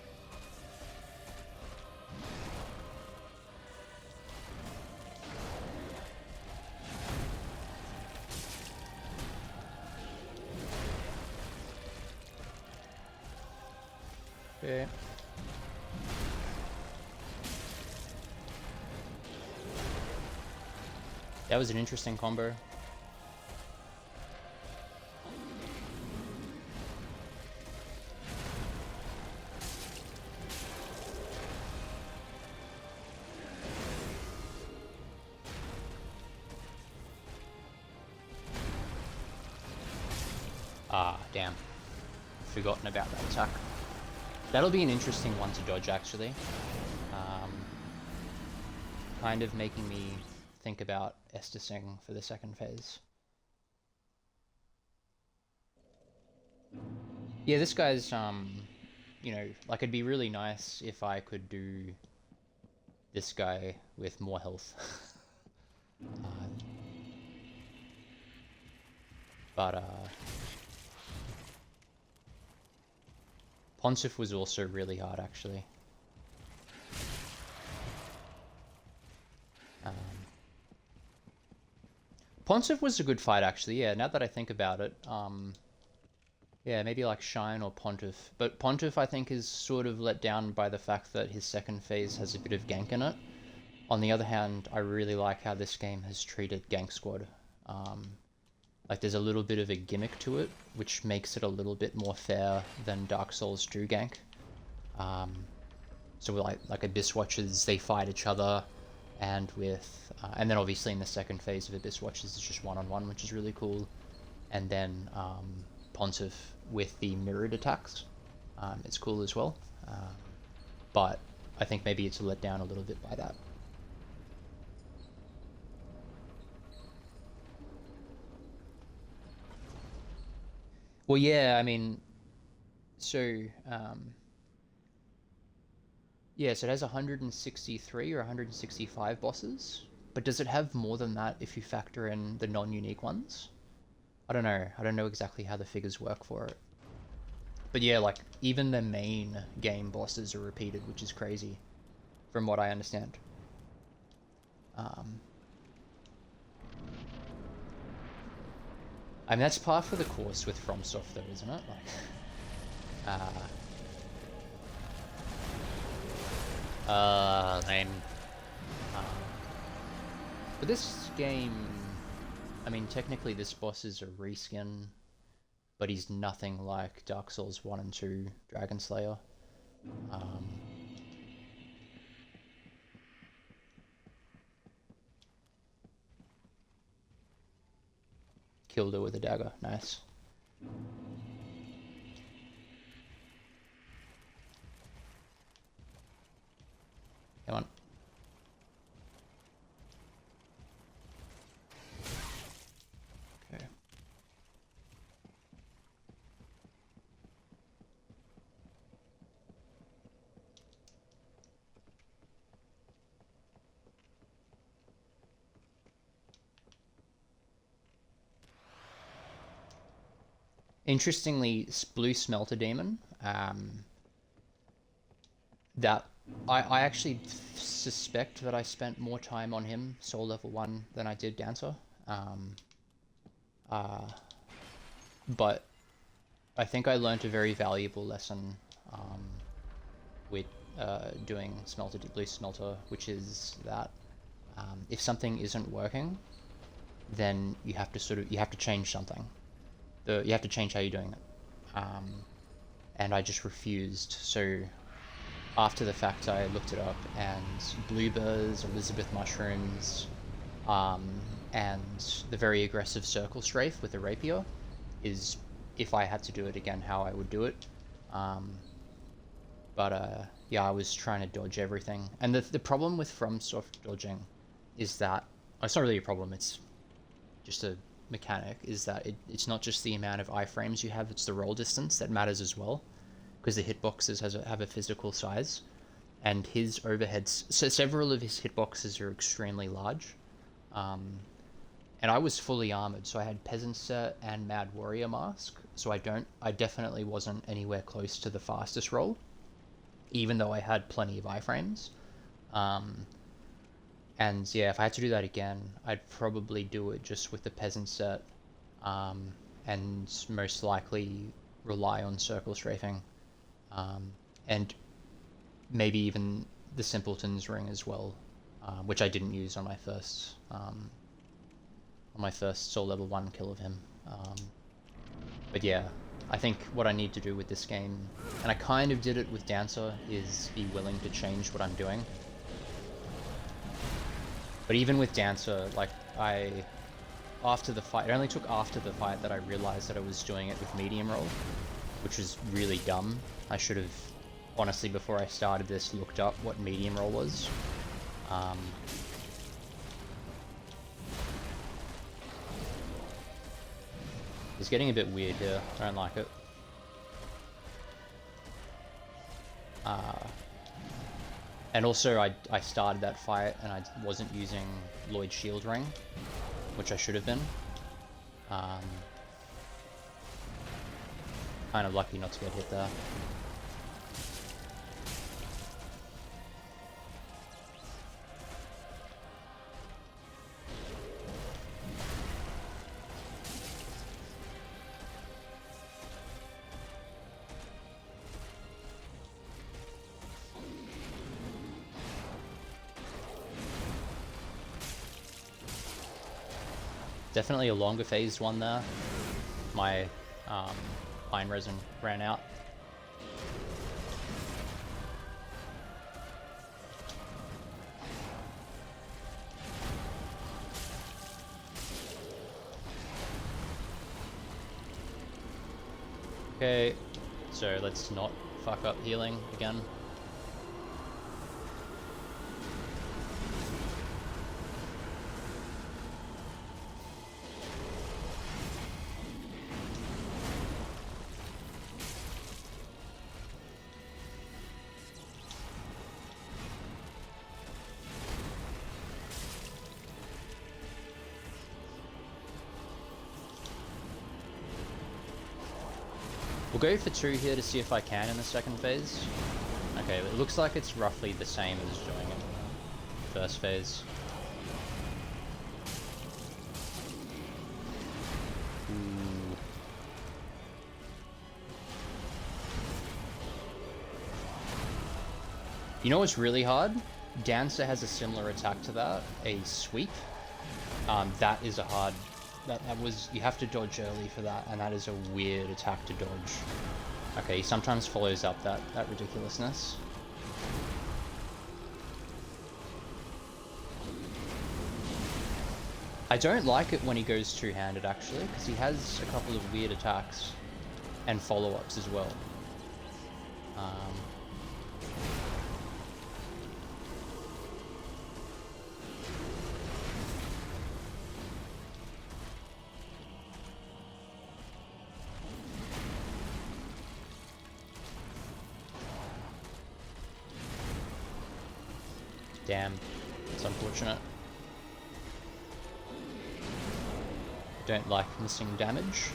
A: Okay. That was an interesting combo. Ah, damn. Forgotten about that attack. That'll be an interesting one to dodge, actually. Kind of making me think about Estusing for the second phase. Yeah, this guy's, you know, like, it'd be really nice if I could do this guy with more health. But Pontiff was also really hard, actually. Pontiff was a good fight, actually, yeah, now that I think about it. Yeah, maybe like Shine or Pontiff. But Pontiff, I think, is sort of let down by the fact that his second phase has a bit of gank in it. On the other hand, I really like how this game has treated Gank Squad. Like, there's a little bit of a gimmick to it, which makes it a little bit more fair than Dark Souls do gank. So like Abyss Watchers, they fight each other, and and then obviously in the second phase of Abyss Watchers, it's just one-on-one, which is really cool. And then Pontiff with the mirrored attacks, it's cool as well. But I think maybe it's let down a little bit by that. Well, yeah, I mean, so, yeah, so it has 163 or 165 bosses, but does it have more than that if you factor in the non-unique ones? I don't know. I don't know exactly how the figures work for it. But yeah, like, even the main game bosses are repeated, which is crazy, from what I understand. I mean, that's par for the course with FromSoft, though, isn't it? Like, lame. But this game, I mean, technically this boss is a reskin, but he's nothing like Dark Souls 1 and 2 Dragon Slayer. Killed her with a dagger. Nice. Come on. Okay. Interestingly, Blue Smelter Demon, that I actually suspect that I spent more time on him, Soul Level 1, than I did Dancer. But I think I learned a very valuable lesson with doing Blue Smelter, which is that if something isn't working, then you have to change something. You have to change how you're doing it. And I just refused. So after the fact, I looked it up, and bluebirds, Elizabeth mushrooms, and the very aggressive circle strafe with the rapier is, if I had to do it again, how I would do it. Yeah, I was trying to dodge everything. And the problem with FromSoft dodging is that, it's not really a problem, it's just a mechanic, is that it's not just the amount of iframes you have, it's the roll distance that matters as well, because the hitboxes have a physical size, and his overheads, so several of his hitboxes are extremely large, and I was fully armored, so I had Peasant Set and Mad Warrior Mask, so I definitely wasn't anywhere close to the fastest roll, even though I had plenty of iframes. And yeah, if I had to do that again, I'd probably do it just with the Peasant Set, and most likely rely on circle strafing, and maybe even the Simpleton's Ring as well, which I didn't use on my first Soul Level 1 kill of him. But yeah, I think what I need to do with this game, and I kind of did it with Dancer, is be willing to change what I'm doing. But even with Dancer, like, after the fight, it only took after the fight that I realized that I was doing it with medium roll, which was really dumb. I should have, honestly, before I started this, looked up what medium roll was. It's getting a bit weird here. I don't like it. And also, I started that fight and I wasn't using Lloyd's Shield Ring, which I should have been. Kind of lucky not to get hit there. Definitely a longer phased one there. My pine resin ran out. Okay, so let's not fuck up healing again. We'll go for 2 here to see if I can in the second phase. Okay, it looks like it's roughly the same as doing it in the first phase. Ooh. You know what's really hard? Dancer has a similar attack to that, a sweep. That is a hard... That was, you have to dodge early for that, and that is a weird attack to dodge. Okay, he sometimes follows up that ridiculousness. I don't like it when he goes two-handed, actually, because he has a couple of weird attacks and follow-ups as well. Damn, it's unfortunate. Don't like missing damage.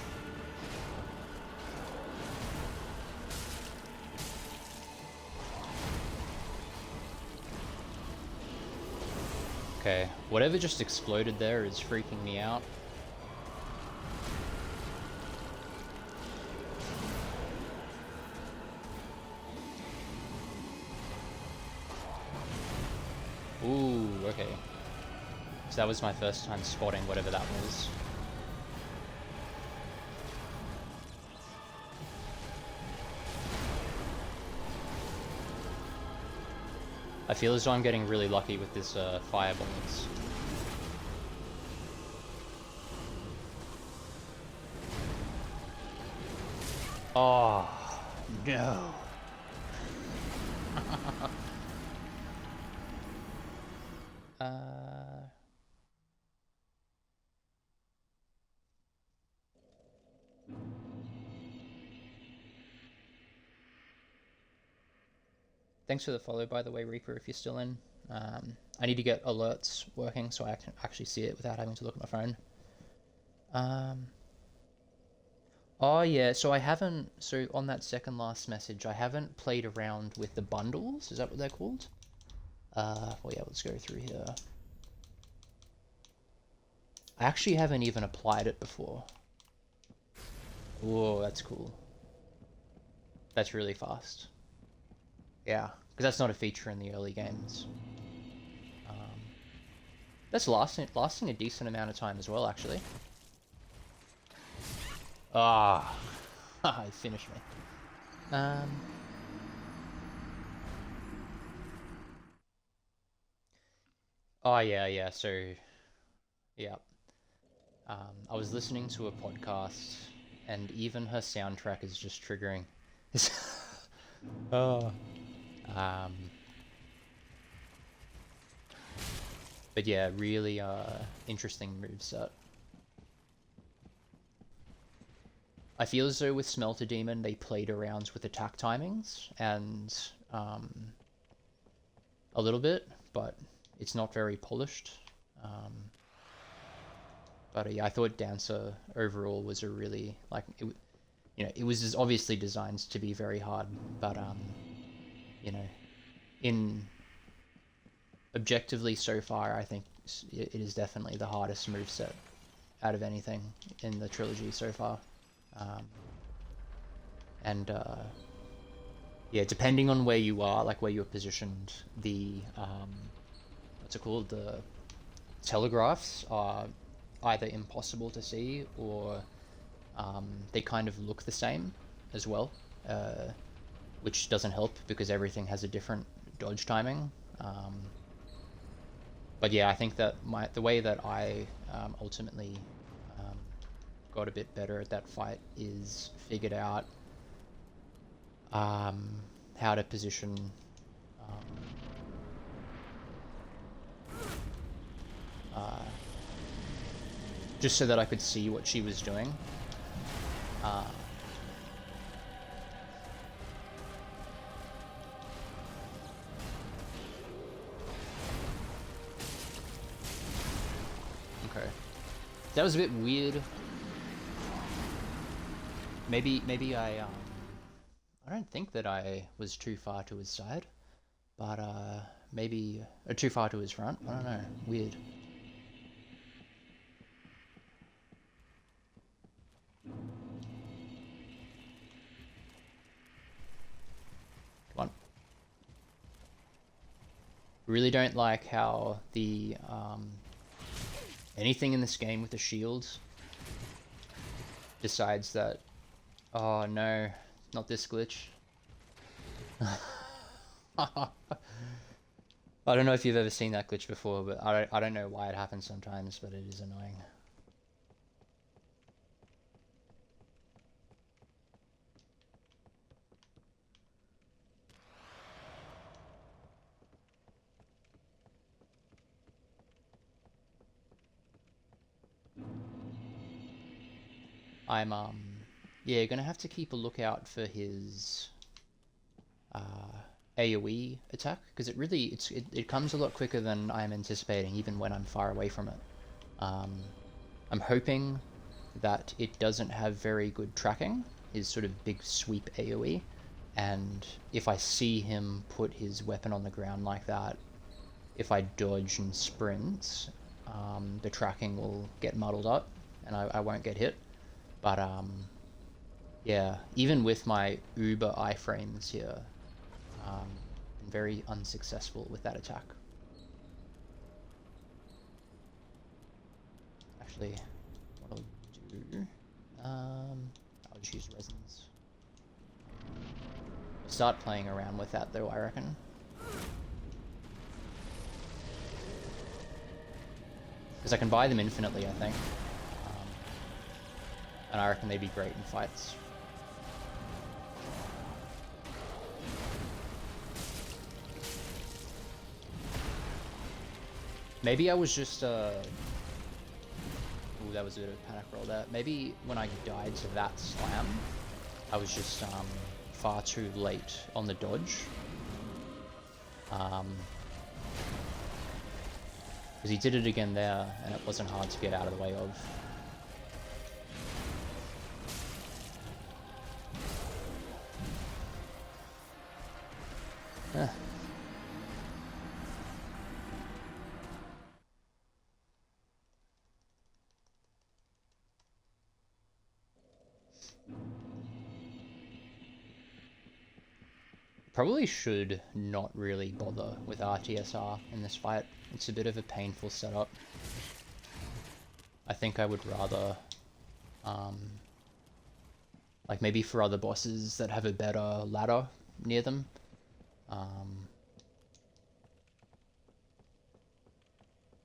A: Okay, whatever just exploded there is freaking me out. Ooh, okay. So that was my first time spotting whatever that was. I feel as though I'm getting really lucky with this fire bullets. Oh, no. Thanks for the follow, by the way, Reaper, if you're still in. I need to get alerts working so I can actually see it without having to look at my phone. Oh yeah, so I haven't, so on that second last message, I haven't played around with the bundles, is that what they're called? Well yeah, let's go through here. I actually haven't even applied it before. Whoa, that's cool. That's really fast. Yeah, because that's not a feature in the early games. That's lasting a decent amount of time as well, actually. Ah, it finished me. Oh yeah, so, yeah. I was listening to a podcast, and even her soundtrack is just triggering. Oh. But yeah, really interesting moveset. I feel as though with Smelter Demon they played around with attack timings and a little bit, but it's not very polished. But yeah, I thought Dancer overall was a really, like, it was obviously designed to be very hard, but in objectively so far, I think it is definitely the hardest moveset out of anything in the trilogy so far. Yeah, depending on where you are, like where you're positioned, the what's it called, the telegraphs are either impossible to see or they kind of look the same as well, which doesn't help because everything has a different dodge timing. But yeah, I think that the way that I ultimately got a bit better at that fight is figured out how to position just so that I could see what she was doing. Okay. That was a bit weird. Maybe I don't think that I was too far to his side, but maybe too far to his front. I don't know. Weird. Come on. Really don't like how the anything in this game with the shields decides that, oh no, Not this glitch. I don't know if you've ever seen that glitch before, but I don't know why it happens sometimes, but it is annoying. I'm yeah, gonna have to keep a lookout for his AoE attack, because it comes a lot quicker than I'm anticipating, even when I'm far away from it. I'm hoping that it doesn't have very good tracking, his sort of big sweep AoE, and if I see him put his weapon on the ground like that, if I dodge and sprint, the tracking will get muddled up and I won't get hit. But yeah, even with my uber iframes here, I'm very unsuccessful with that attack. Actually, what I'll do, I'll just use resins. I'll start playing around with that though, I reckon. Because I can buy them infinitely, I think. And I reckon they'd be great in fights. Maybe I was just, ooh, that was a bit of a panic roll there. Maybe when I died to that slam, I was just far too late on the dodge. Because he did it again there, and it wasn't hard to get out of the way of. Probably should not really bother with RTSR in this fight. It's a bit of a painful setup. I think I would rather, like maybe for other bosses that have a better ladder near them.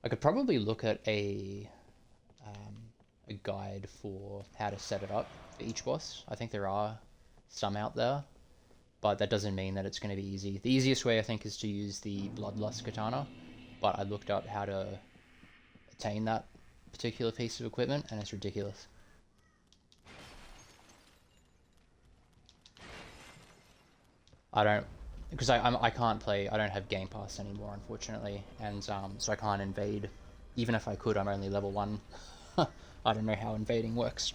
A: I could probably look at a guide for how to set it up for each boss. I think there are some out there, but that doesn't mean that it's going to be easy. The easiest way, I think, is to use the Bloodlust Katana, but I looked up how to attain that particular piece of equipment, and it's ridiculous. I don't, because I can't play, I don't have Game Pass anymore, unfortunately, and so I can't invade. Even if I could, I'm only level 1. I don't know how invading works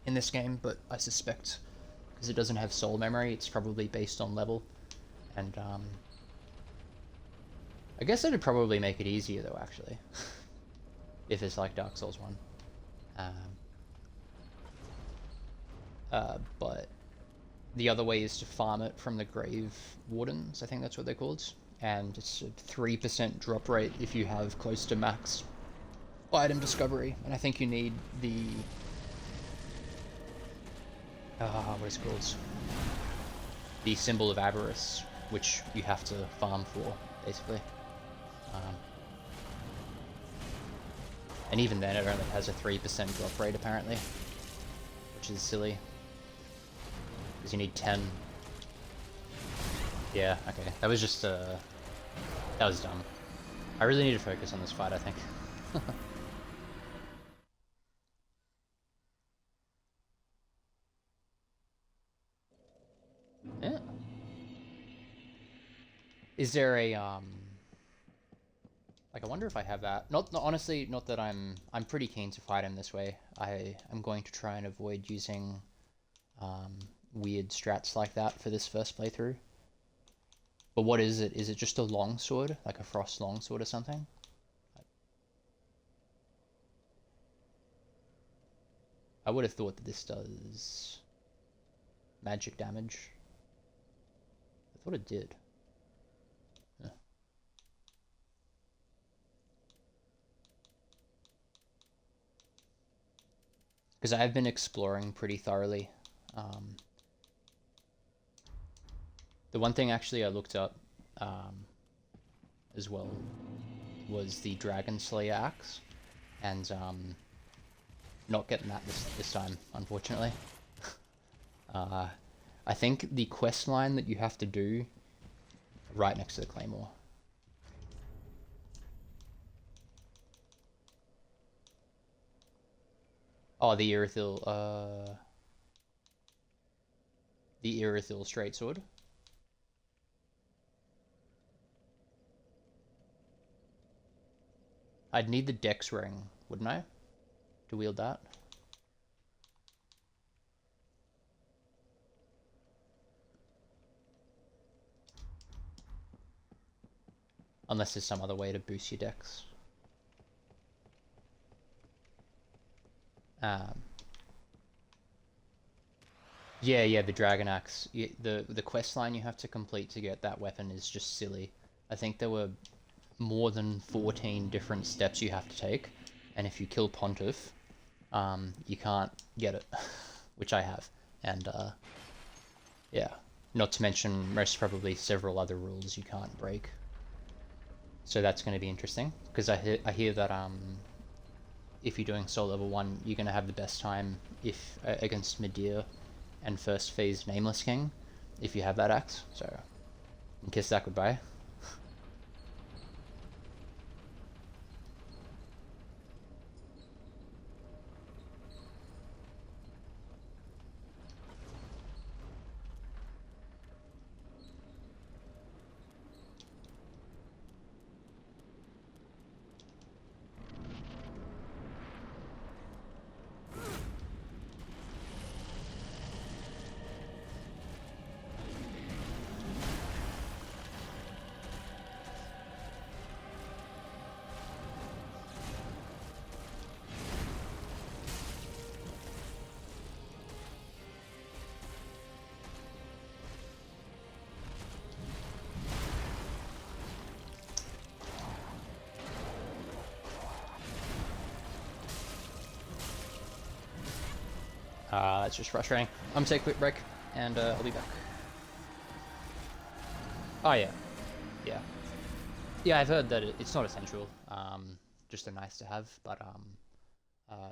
A: in this game, but I suspect because it doesn't have soul memory, it's probably based on level. And I guess it'd probably make it easier though, actually, if it's like Dark Souls 1. But the other way is to farm it from the Grave Wardens, I think that's what they're called. And it's a 3% drop rate if you have close to max item discovery. And I think you need the... what is it called? The Symbol of Avarice, which you have to farm for, basically. And even then it only has a 3% drop rate, apparently. Which is silly. Because you need 10. Yeah, okay. That was just, that was dumb. I really need to focus on this fight, I think. Yeah. Is there a, like, I wonder if I have that. Not honestly, not that I'm pretty keen to fight him this way. I'm going to try and avoid using, weird strats like that for this first playthrough. But what is it? Is it just a longsword? Like a frost longsword or something? I would have thought that this does magic damage. I thought it did. Because I've been exploring pretty thoroughly. The one thing actually I looked up as well was the Dragon Slayer axe, and not getting that this time, unfortunately. I think the quest line that you have to do right next to the claymore. Oh, the Irithyll straight sword. I'd need the Dex ring, wouldn't I, to wield that? Unless there's some other way to boost your Dex. Yeah, the Dragon Axe. The quest line you have to complete to get that weapon is just silly. I think there were more than 14 different steps you have to take, and if you kill Pontiff, you can't get it, which I have. And yeah, not to mention most probably several other rules you can't break. So that's going to be interesting, because I hear that if you're doing Soul Level 1, you're going to have the best time if against Medea and first phase Nameless King, if you have that axe. So, kiss that goodbye. That's just frustrating. I'm gonna take a quick break, and I'll be back. Oh yeah, yeah, yeah. I've heard that it's not essential, just a nice to have. But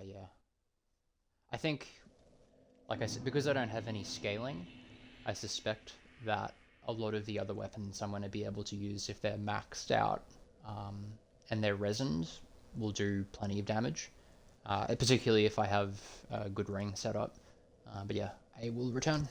A: yeah, I think, like I said, because I don't have any scaling, I suspect that a lot of the other weapons I'm going to be able to use if they're maxed out, and they're resined, will do plenty of damage. Particularly if I have a good ring set up. But yeah, I will return.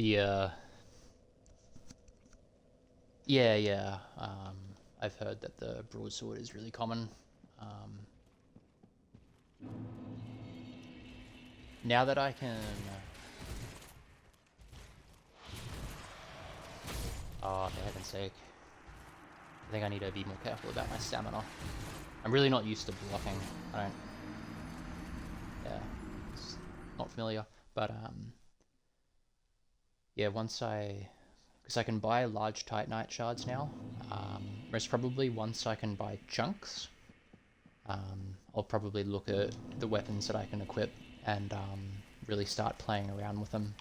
A: The yeah. I've heard that the broadsword is really common. Now that I can... Oh, for heaven's sake. I think I need to be more careful about my stamina. I'm really not used to blocking. I don't... Yeah, it's not familiar. But, yeah, once I... Because I can buy large Titanite shards now. Most probably once I can buy chunks, I'll probably look at the weapons that I can equip and really start playing around with them.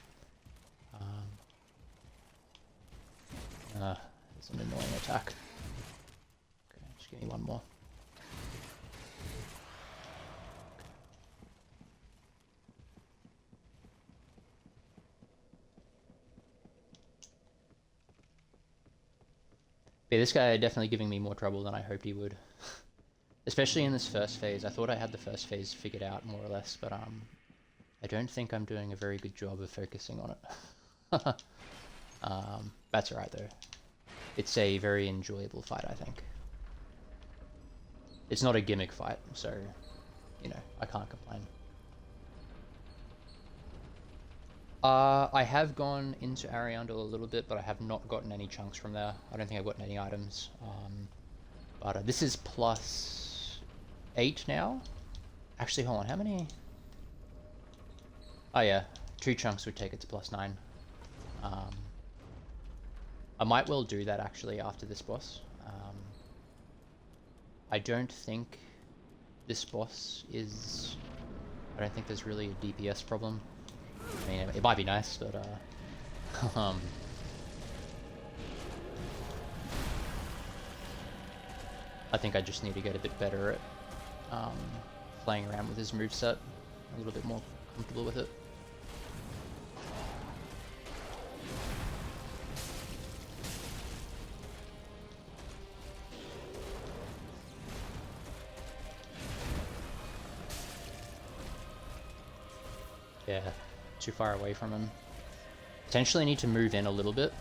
A: It's an annoying attack. Okay, just give me one more. Yeah, this guy definitely giving me more trouble than I hoped he would. Especially in this first phase. I thought I had the first phase figured out more or less, but I don't think I'm doing a very good job of focusing on it. That's alright though. It's a very enjoyable fight, I think. It's not a gimmick fight, so, you know, I can't complain. I have gone into Ariandel a little bit, but I have not gotten any chunks from there. I don't think I've gotten any items. But this is +8 now. Actually, hold on, how many? Oh yeah, 2 chunks would take it to +9. I might well do that actually after this boss. I don't think this boss is... I don't think there's really a DPS problem. I mean, it might be nice, but I think I just need to get a bit better at playing around with his moveset, a little bit more comfortable with it. Yeah, too far away from him. Potentially need to move in a little bit.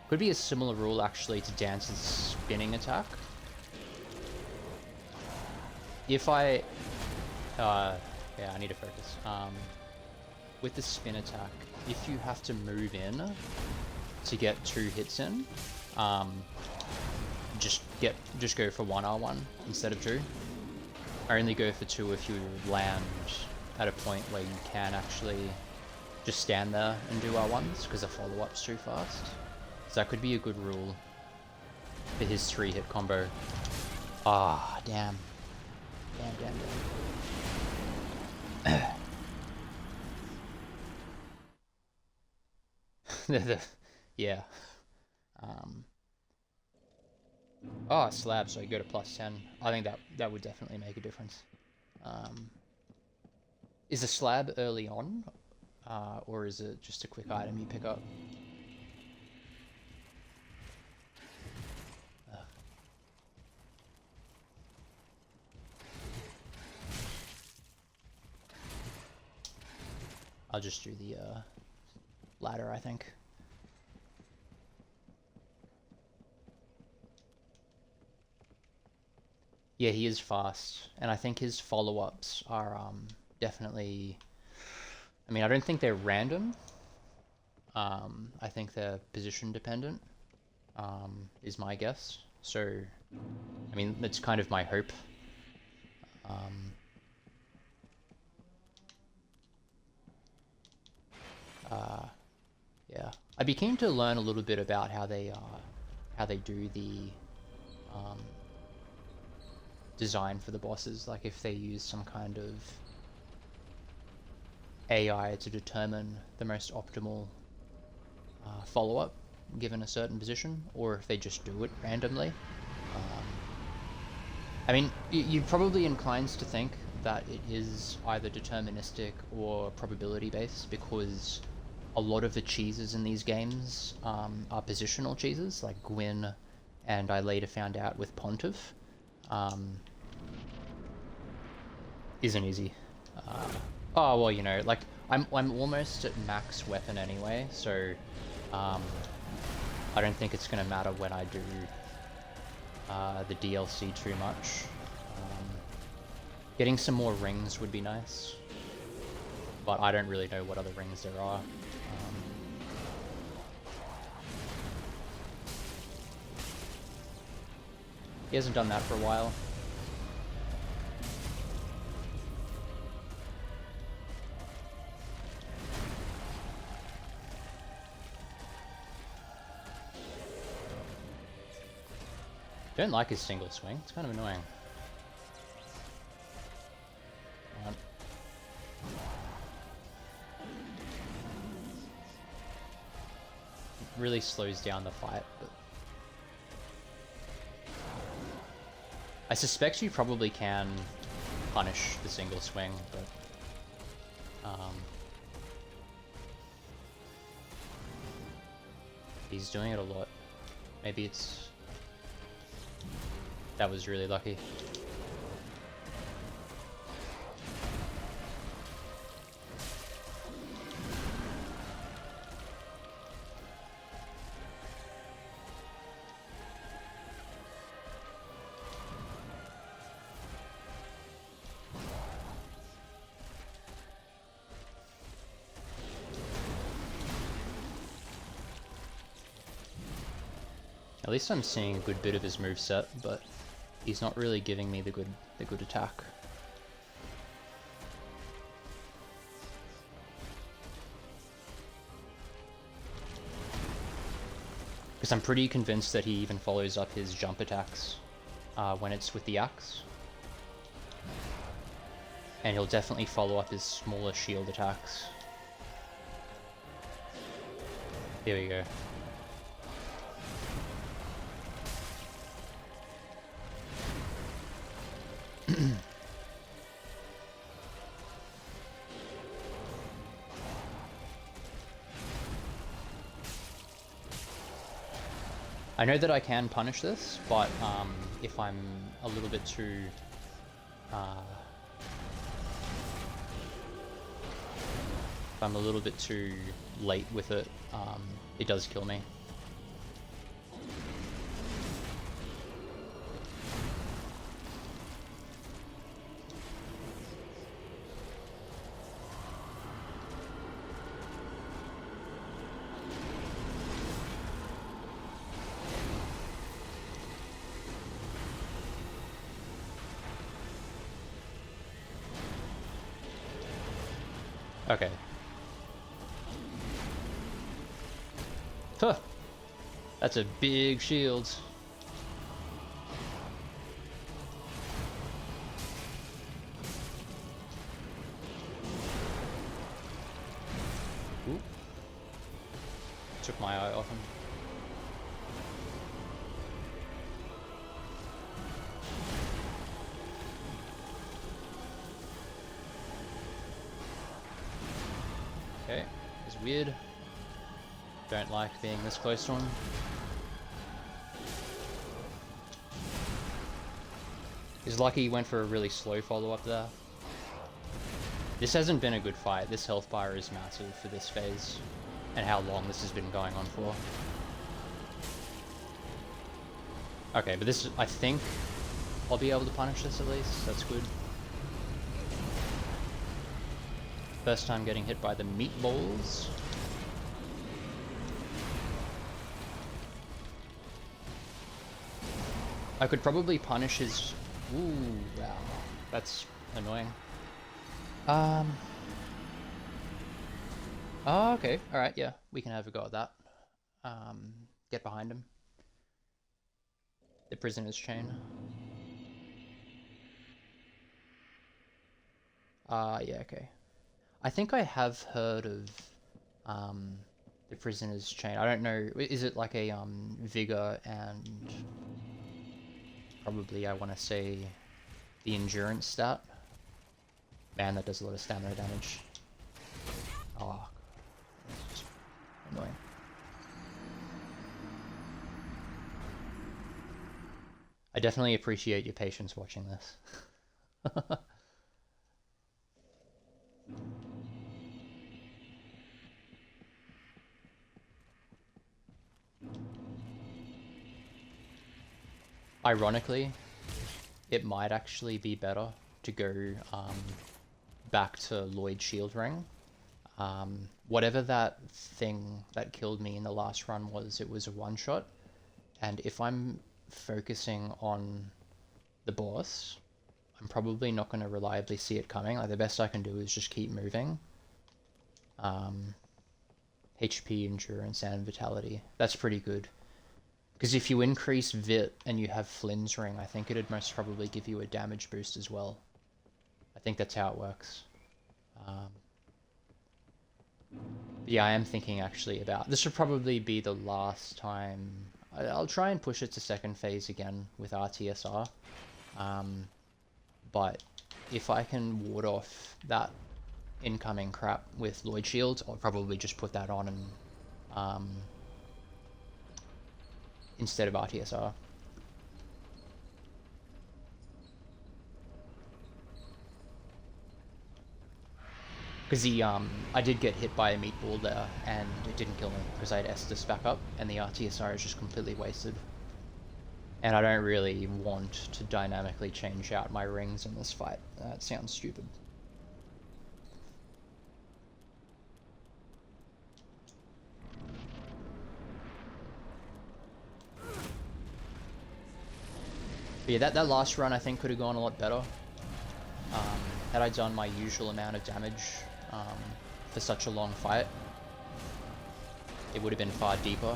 A: Could be a similar rule actually to Dance's spinning attack. If I... yeah, I need to focus. With the spin attack, if you have to move in to get 2 hits in, just go for 1 R1 instead of 2. I only go for 2 if you land at a point where you can actually just stand there and do R1s, because the follow-up's too fast. So that could be a good rule for his 3-hit combo. Ah, damn. Damn. Yeah. Oh, slab, so you go to +10. I think that would definitely make a difference. Is the slab early on, or is it just a quick item you pick up? I'll just do the ladder, I think. Yeah, he is fast, and I think his follow-ups are definitely... I mean, I don't think they're random. I think they're position dependent, is my guess. So, I mean, that's kind of my hope. Yeah, I'd be keen to learn a little bit about how they do the design for the bosses, like if they use some kind of AI to determine the most optimal follow-up given a certain position, or if they just do it randomly. I mean, you're probably inclined to think that it is either deterministic or probability based, because a lot of the cheeses in these games are positional cheeses, like Gwyn, and I later found out with Pontiff, isn't easy. Oh well, you know, like I'm almost at max weapon anyway, so I don't think it's gonna matter when I do the DLC too much. Getting some more rings would be nice, but I don't really know what other rings there are. He hasn't done that for a while. Don't like his single swing, it's kind of annoying. Come on. It really slows down the fight, but I suspect you probably can punish the single swing, but he's doing it a lot. Maybe it's... That was really lucky. At least I'm seeing a good bit of his moveset, but he's not really giving me the good attack. Because I'm pretty convinced that he even follows up his jump attacks when it's with the axe. And he'll definitely follow up his smaller shield attacks. Here we go. I know that I can punish this, but if I'm a little bit too late with it, it does kill me. Okay. Huh. That's a big shield. Ooh. Took my eye off him. Okay, it's weird. Don't like being this close to him. He's lucky he went for a really slow follow-up there. This hasn't been a good fight. This health bar is massive for this phase, and how long this has been going on for. Okay, but this, I think I'll be able to punish this at least. That's good. First time getting hit by the meatballs. I could probably punish his... Ooh, wow. That's annoying. Oh, okay. Alright, yeah. We can have a go at that. Get behind him. The prisoner's chain. Yeah, okay. I think I have heard of the prisoner's chain. I don't know. Is it like a vigor and probably I want to say the endurance stat? Man, that does a lot of stamina damage. Oh, just I definitely appreciate your patience watching this. Ironically, it might actually be better to go back to Lloyd Shield Ring. Whatever that thing that killed me in the last run was, it was a one-shot. And if I'm focusing on the boss, I'm probably not going to reliably see it coming. Like, the best I can do is just keep moving. HP, Endurance, and Vitality. That's pretty good. Because if you increase Vit and you have Flynn's Ring, I think it'd most probably give you a damage boost as well. I think that's how it works. Yeah, I am thinking actually about... This would probably be the last time... I'll try and push it to second phase again with RTSR. But if I can ward off that incoming crap with Lloyd Shields, I'll probably just put that on and... instead of RTSR. Because I did get hit by a meatball there, and it didn't kill me because I had Estus back up, and the RTSR is just completely wasted. And I don't really want to dynamically change out my rings in this fight. That sounds stupid. But yeah, that last run I think could have gone a lot better. Had I done my usual amount of damage for such a long fight, it would have been far deeper.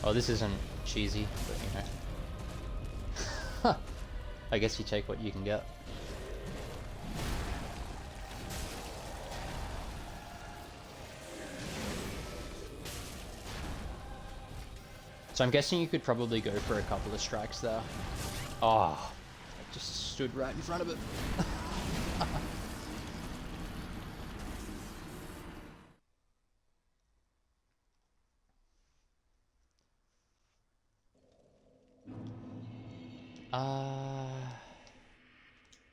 A: Oh, this isn't cheesy, but you know. I guess you take what you can get. So I'm guessing you could probably go for a couple of strikes there. Oh, I just stood right in front of it.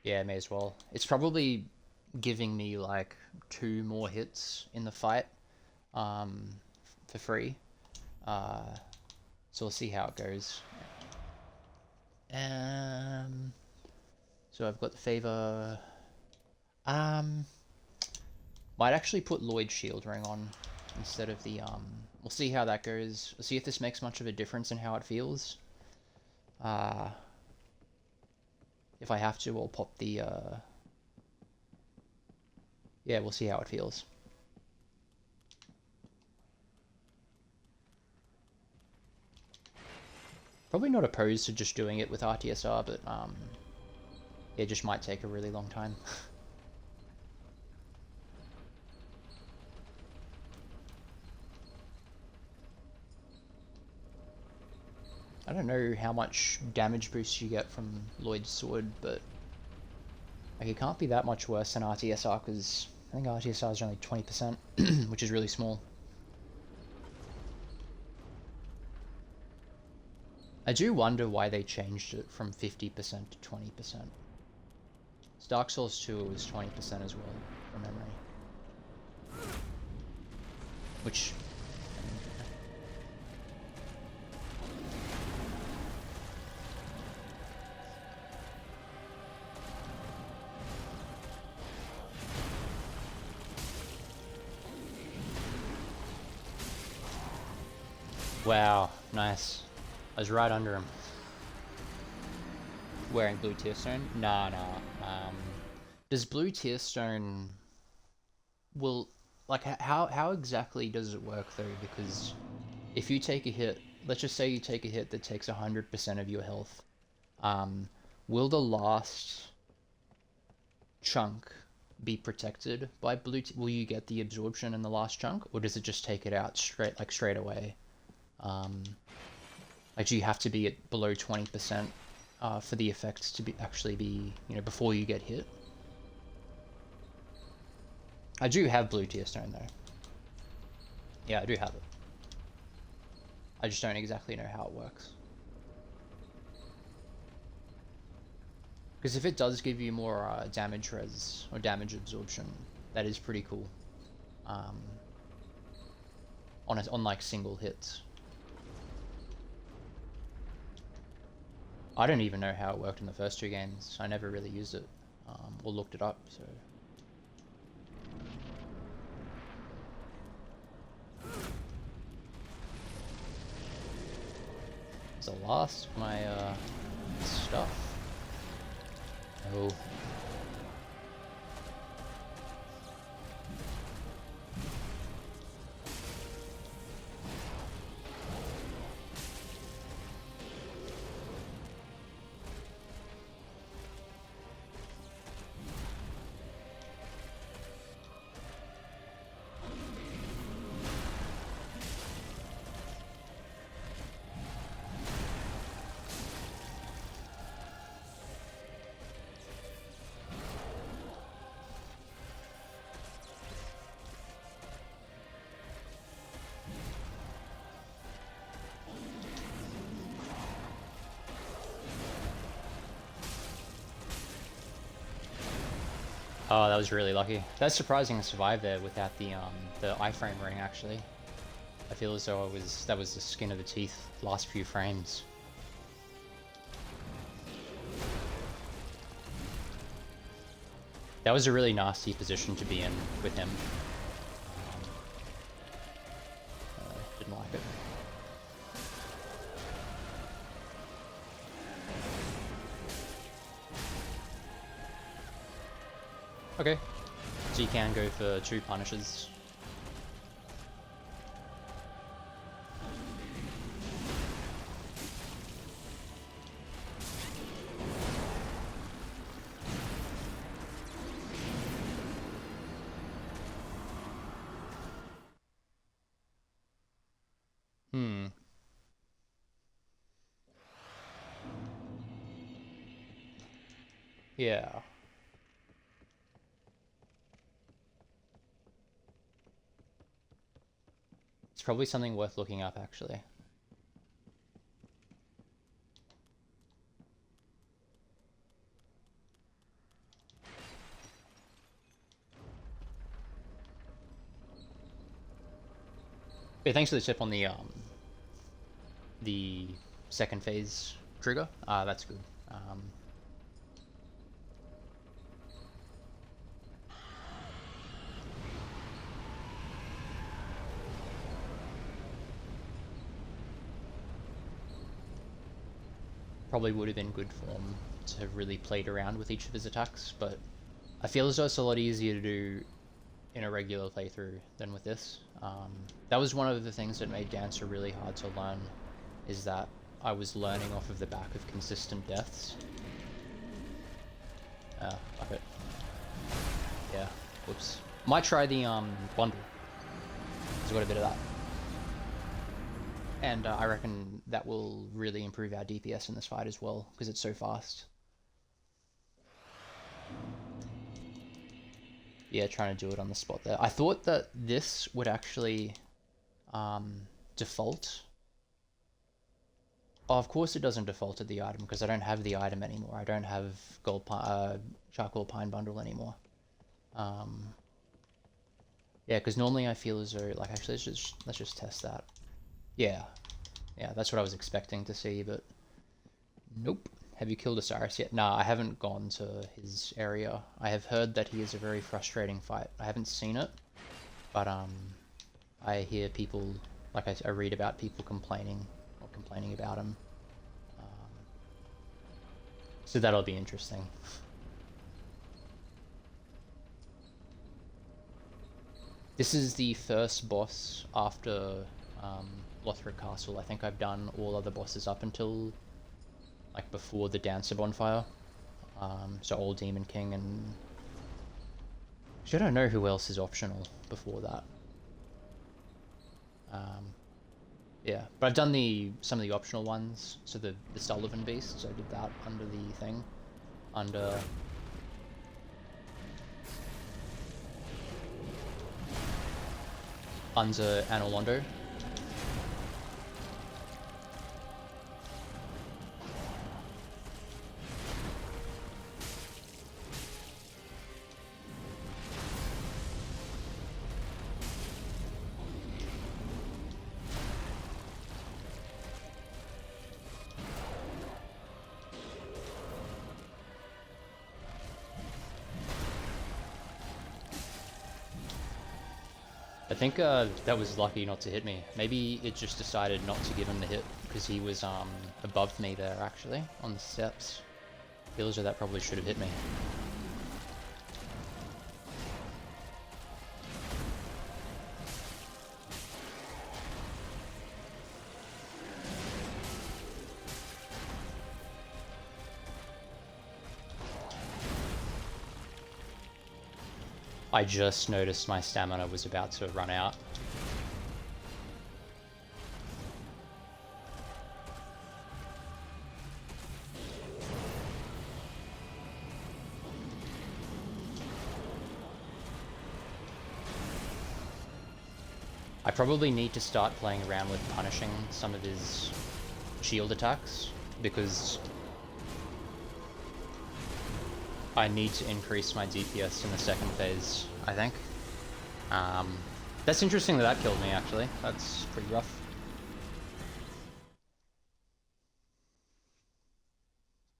A: Yeah, may as well. It's probably giving me like 2 more hits in the fight for free. So we'll see how it goes. So I've got the favor. Might actually put Lloyd's Shield Ring on instead of the We'll see how that goes. We'll see if this makes much of a difference in how it feels. If I have to, I'll pop the yeah, we'll see how it feels. Probably not opposed to just doing it with RTSR, but it just might take a really long time. I don't know how much damage boost you get from Lloyd's Sword, but like, it can't be that much worse than RTSR, because I think RTSR is only 20%, which is really small. I do wonder why they changed it from 50% to 20%. Dark Souls 2 was 20% as well, from memory. Which... Wow, nice. I was right under him. Wearing blue tearstone? Nah. Does blue tearstone... Will... Like, how exactly does it work, though? Because if you take a hit... Let's just say you take a hit that takes 100% of your health. Will the last chunk be protected by blue... Will you get the absorption in the last chunk? Or does it just take it out straight away? Like, do you have to be at below 20% for the effects to actually be, you know, before you get hit? I do have blue tier stone though. Yeah, I do have it. I just don't exactly know how it works. Because if it does give you more damage res or damage absorption, that is pretty cool. On like single hits. I don't even know how it worked in the first 2 games. I never really used it or looked it up. So. It's the last of my stuff. Oh. Oh, that was really lucky. That's surprising to survive there without the iframe ring. Actually, I feel as though that was the skin of the teeth last few frames. That was a really nasty position to be in with him. Didn't like it. Okay, so you can go for 2 punishes. Yeah. It's probably something worth looking up, actually. Yeah, thanks for the tip on the second phase trigger. That's good. Probably would have been good form to have really played around with each of his attacks, but I feel as though it's a lot easier to do in a regular playthrough than with this. That was one of the things that made Dancer really hard to learn, is that I was learning off of the back of consistent deaths. Fuck it. Yeah, whoops. Might try the bundle. It's got a bit of that. And I reckon that will really improve our DPS in this fight as well, because it's so fast. Yeah, trying to do it on the spot there. I thought that this would actually default. Oh, of course it doesn't default to the item, because I don't have the item anymore. I don't have charcoal pine bundle anymore. Yeah, because normally I feel as though, like, actually let's just test that. Yeah, that's what I was expecting to see, but nope. Have you killed Osiris yet? Nah, I haven't gone to his area. I have heard that he is a very frustrating fight. I haven't seen it, but I hear people, like I read about people complaining about him. So that'll be interesting. This is the first boss after Lothric Castle. I think I've done all other bosses up until like before the Dancer bonfire. So Old Demon King and actually I don't know who else is optional before that. Yeah, but I've done some of the optional ones. So the Sullivan Beasts, I did that under the thing, Unser and Orlando. I think that was lucky not to hit me. Maybe it just decided not to give him the hit because he was above me there actually on the steps. Feels like that probably should have hit me. I just noticed my stamina was about to run out. I probably need to start playing around with punishing some of his shield attacks because I need to increase my DPS in the second phase, I think. That's interesting that that killed me, actually. That's pretty rough.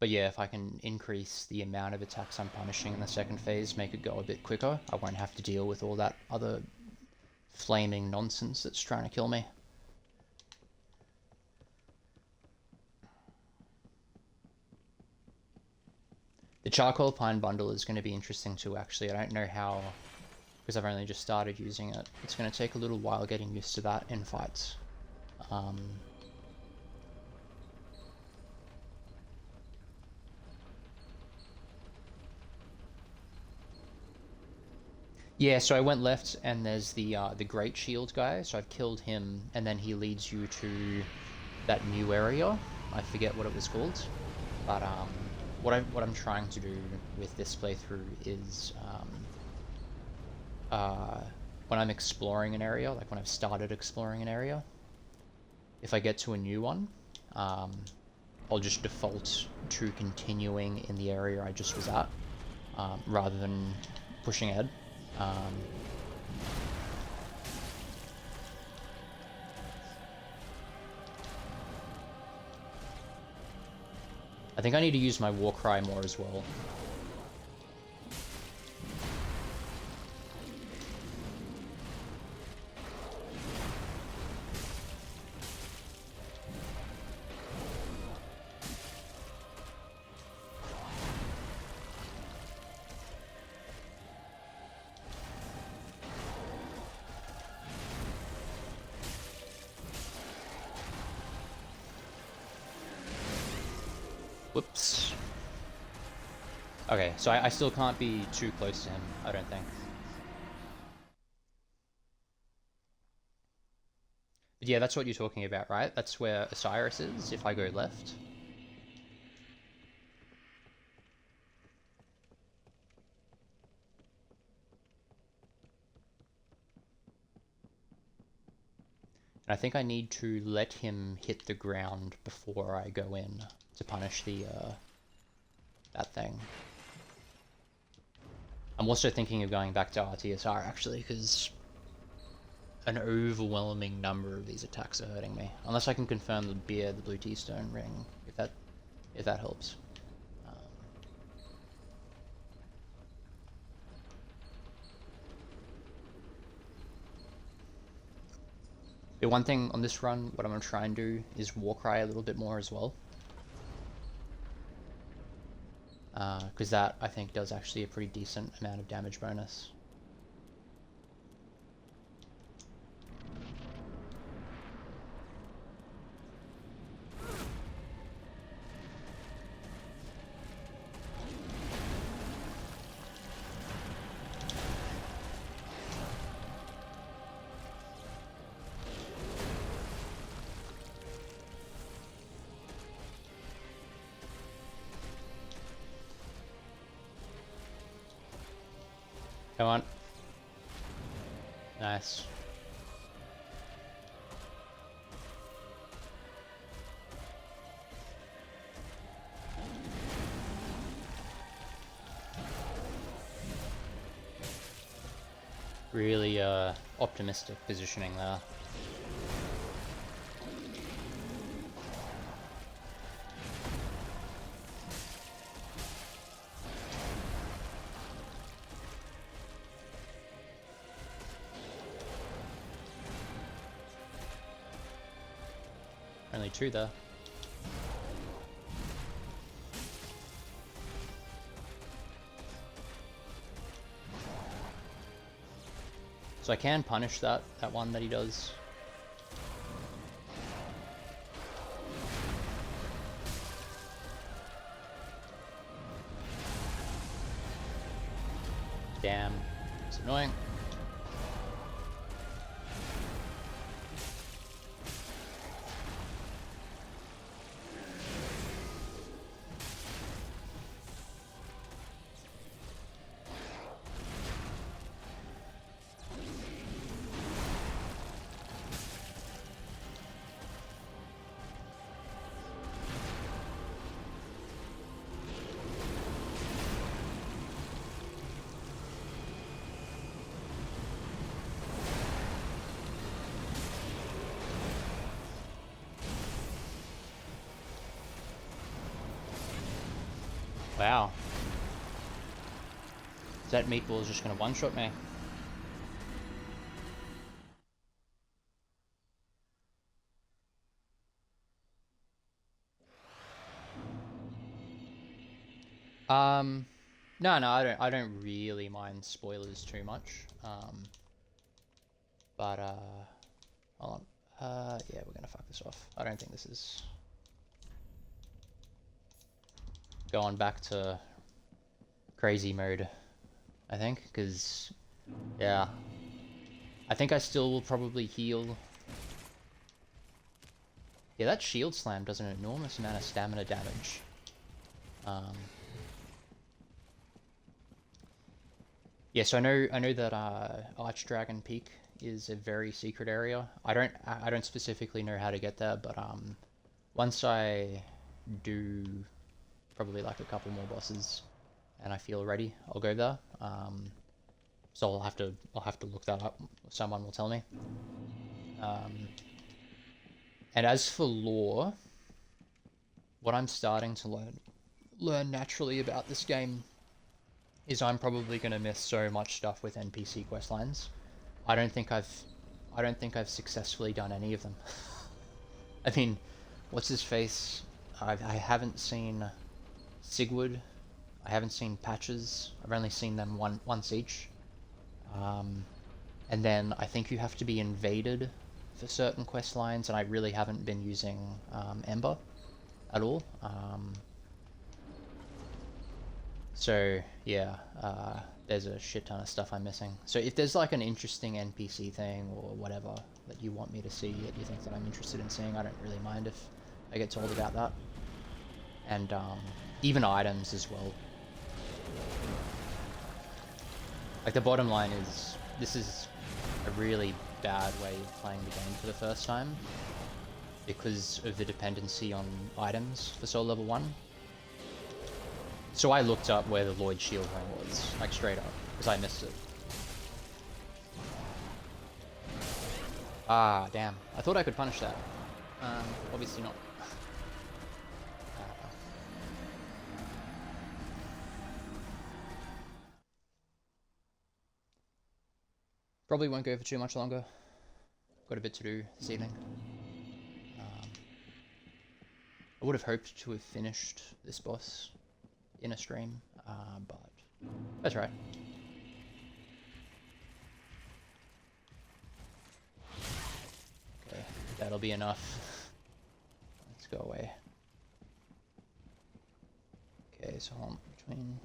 A: But yeah, if I can increase the amount of attacks I'm punishing in the second phase, make it go a bit quicker, I won't have to deal with all that other flaming nonsense that's trying to kill me. The charcoal pine bundle is going to be interesting too, actually. I don't know how, because I've only just started using it. It's going to take a little while getting used to that in fights. Yeah, so I went left and there's the Great Shield guy, so I've killed him, and then he leads you to that new area. I forget what it was called, but what I'm trying to do with this playthrough is when I'm exploring an area, like when I've started exploring an area, if I get to a new one, I'll just default to continuing in the area I just was at, rather than pushing ahead. I think I need to use my war cry more as well. Whoops. Okay, so I still can't be too close to him, I don't think. But yeah, that's what you're talking about, right? That's where Osiris is, if I go left. And I think I need to let him hit the ground before I go in to punish the that thing. I'm also thinking of going back to RTSR actually, because an overwhelming number of these attacks are hurting me. Unless I can confirm the beer, the blue tea stone ring, if that helps. The one thing on this run, what I'm going to try and do is Warcry a little bit more as well. Because that, I think, does actually a pretty decent amount of damage bonus. Come on. Nice. Really optimistic positioning there. Only 2 there. So I can punish that one that he does. Damn, it's annoying. Wow. That meatball is just gonna one-shot me. No, I don't really mind spoilers too much. But hold on. Yeah, we're gonna fuck this off. I don't think this is going back to crazy mode, I think, because, yeah, I think I still will probably heal. Yeah, that shield slam does an enormous amount of stamina damage. Yeah, so I know that Archdragon Peak is a very secret area. I don't specifically know how to get there, but once I do probably like a couple more bosses and I feel ready, I'll go there. So I'll have to look that up. Someone will tell me. And as for lore, what I'm starting to learn naturally about this game is I'm probably going to miss so much stuff with NPC questlines. I don't think I've successfully done any of them. I mean, what's his face? I haven't seen Sigurd. I haven't seen Patches. I've only seen them once each. And then I think you have to be invaded for certain quest lines, and I really haven't been using Ember at all. So yeah, there's a shit ton of stuff I'm missing. So if there's like an interesting NPC thing or whatever that you want me to see that you think that I'm interested in seeing, I don't really mind if I get told about that. And even items as well. Like the bottom line is, this is a really bad way of playing the game for the first time because of the dependency on items for Soul Level 1. So I looked up where the Lloyd Shield ring was, like straight up, because I missed it. Ah, damn. I thought I could punish that. Obviously not. Probably won't go for too much longer. Got a bit to do this evening. I would have hoped to have finished this boss in a stream, but that's right. Okay, that'll be enough. Let's go away. Okay, so I'm between...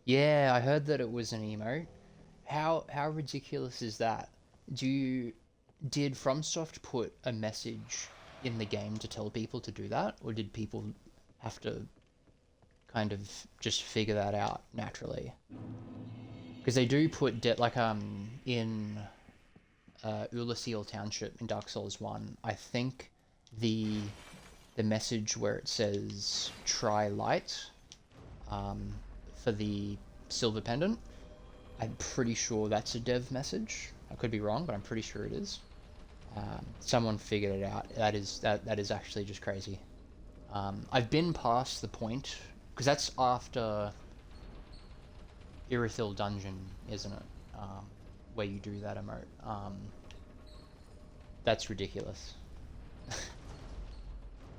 A: Yeah, I heard that it was an emote. How ridiculous is that? Did FromSoft put a message in the game to tell people to do that, or did people have to kind of just figure that out naturally? Because they do put in Ulasil Township in Dark Souls 1, I think the message where it says try light for the silver pendant, I'm pretty sure that's a dev message. I could be wrong, but I'm pretty sure it is. Someone figured it out. That is actually just crazy. I've been past the point, because that's after Irithil Dungeon, isn't it? Where you do that emote. That's ridiculous.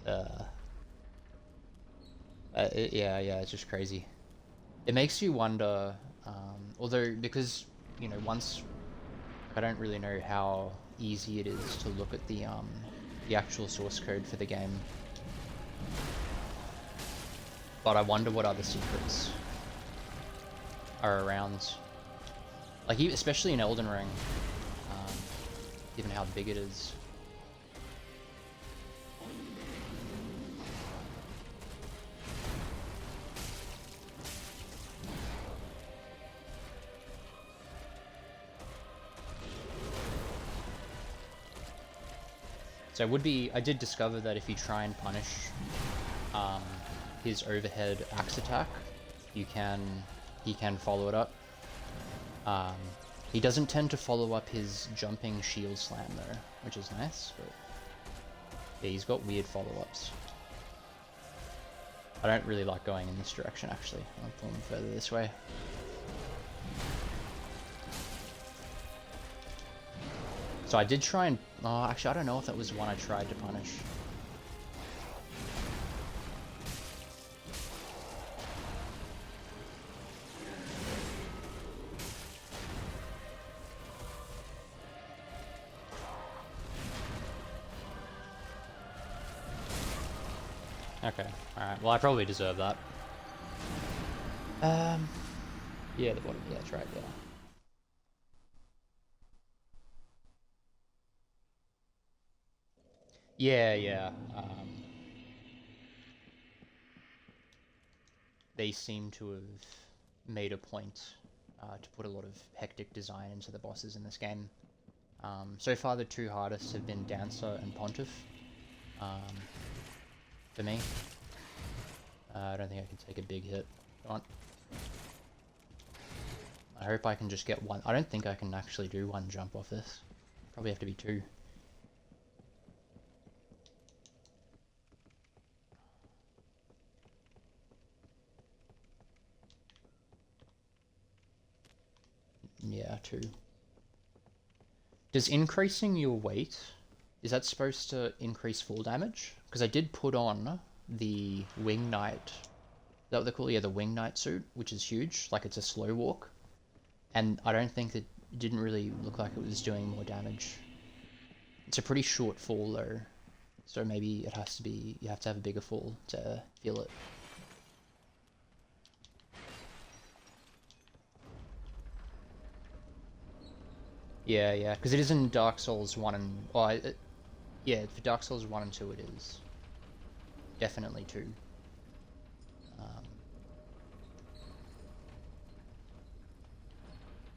A: Yeah, it's just crazy. It makes you wonder, although, because, you know, once, I don't really know how easy it is to look at the actual source code for the game. But I wonder what other secrets are around. Like, especially in Elden Ring, given how big it is. So I did discover that if you try and punish his overhead axe attack, he can follow it up. He doesn't tend to follow up his jumping shield slam though, which is nice, but yeah, he's got weird follow-ups. I don't really like going in this direction actually. I'll pull him further this way. So I did try and... Oh, actually I don't know if that was one I tried to punish. Okay, alright. Well, I probably deserve that. Yeah, the bottom. Yeah, that's right, yeah. Yeah. They seem to have made a point to put a lot of hectic design into the bosses in this game. So far, the two hardest have been Dancer and Pontiff. For me. I don't think I can take a big hit. Come on. I hope I can just get one. I don't think I can actually do one jump off this. Probably have to be two. Yeah, two. Does increasing your weight, is that supposed to increase fall damage? Because I did put on the Wing Knight, is that what they call it? Yeah, the Wing Knight suit, which is huge, like it's a slow walk. And I don't think that it didn't really look like it was doing more damage. It's a pretty short fall though, so maybe it has to be, you have to have a bigger fall to feel it. Yeah, because it is in Dark Souls 1 and... Well, yeah, for Dark Souls 1 and 2 it is. Definitely 2.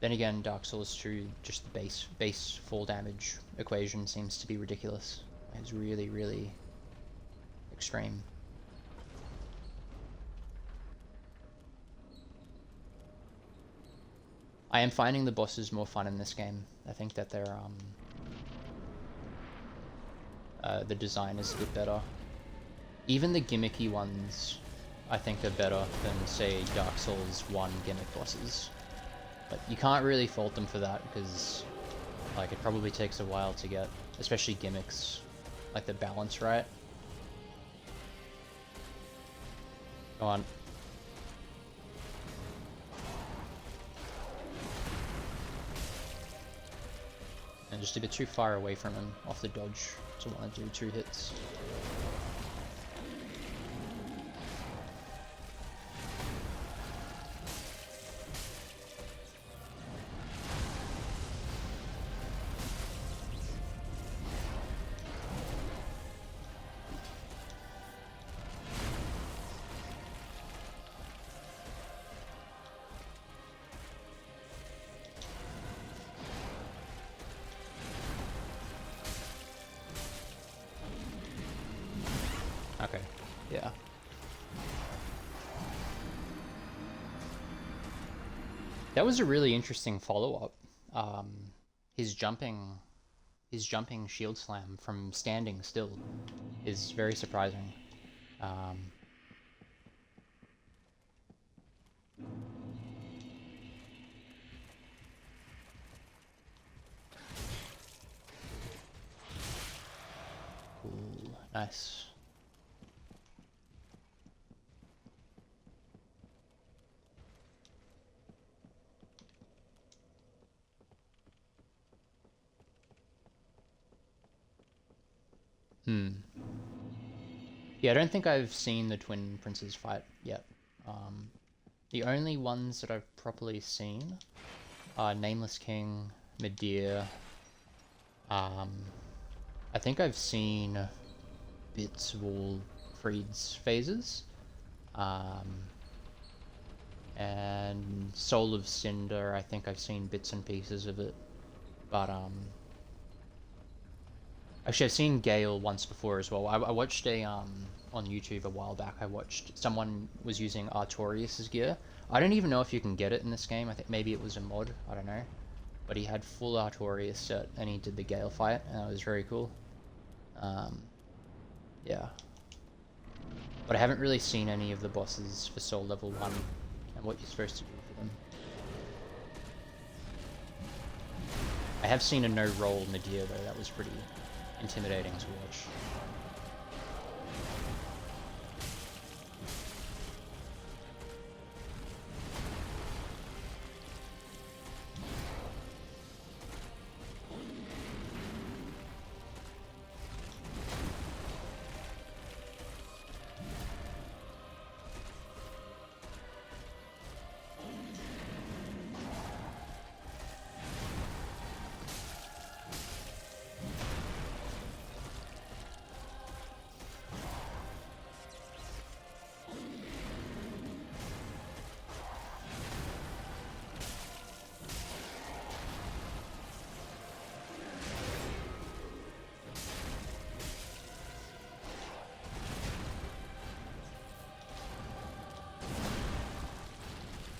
A: Then again, Dark Souls 2, just the base fall damage equation seems to be ridiculous. It's really, really extreme. I am finding the bosses more fun in this game. I think that they're, the design is a bit better. Even the gimmicky ones, I think are better than, say, Dark Souls 1 gimmick bosses. But you can't really fault them for that, because, like, it probably takes a while to get, especially gimmicks, like the balance right. Come on. And just a bit too far away from him, off the dodge, to want to do 2 hits. Okay, yeah. That was a really interesting follow-up. Um, his jumping, his jumping shield slam from standing still is very surprising. Um, cool, nice. Hmm. Yeah, I don't think I've seen the Twin Princes fight yet. Um, the only ones that I've properly seen are Nameless King, Medea. Um, I think I've seen bits of all Freed's phases. Um, and Soul of Cinder, I think I've seen bits and pieces of it. But, actually, I've seen Gale once before as well. I watched on YouTube a while back, I watched someone was using Artorias' gear. I don't even know if you can get it in this game. I think maybe it was a mod, I don't know. But he had full Artorias set and he did the Gale fight, and that was very cool. Yeah. But I haven't really seen any of the bosses for Soul Level 1 and what you're supposed to do for them. I have seen a no-roll Medea though, that was pretty intimidating to watch.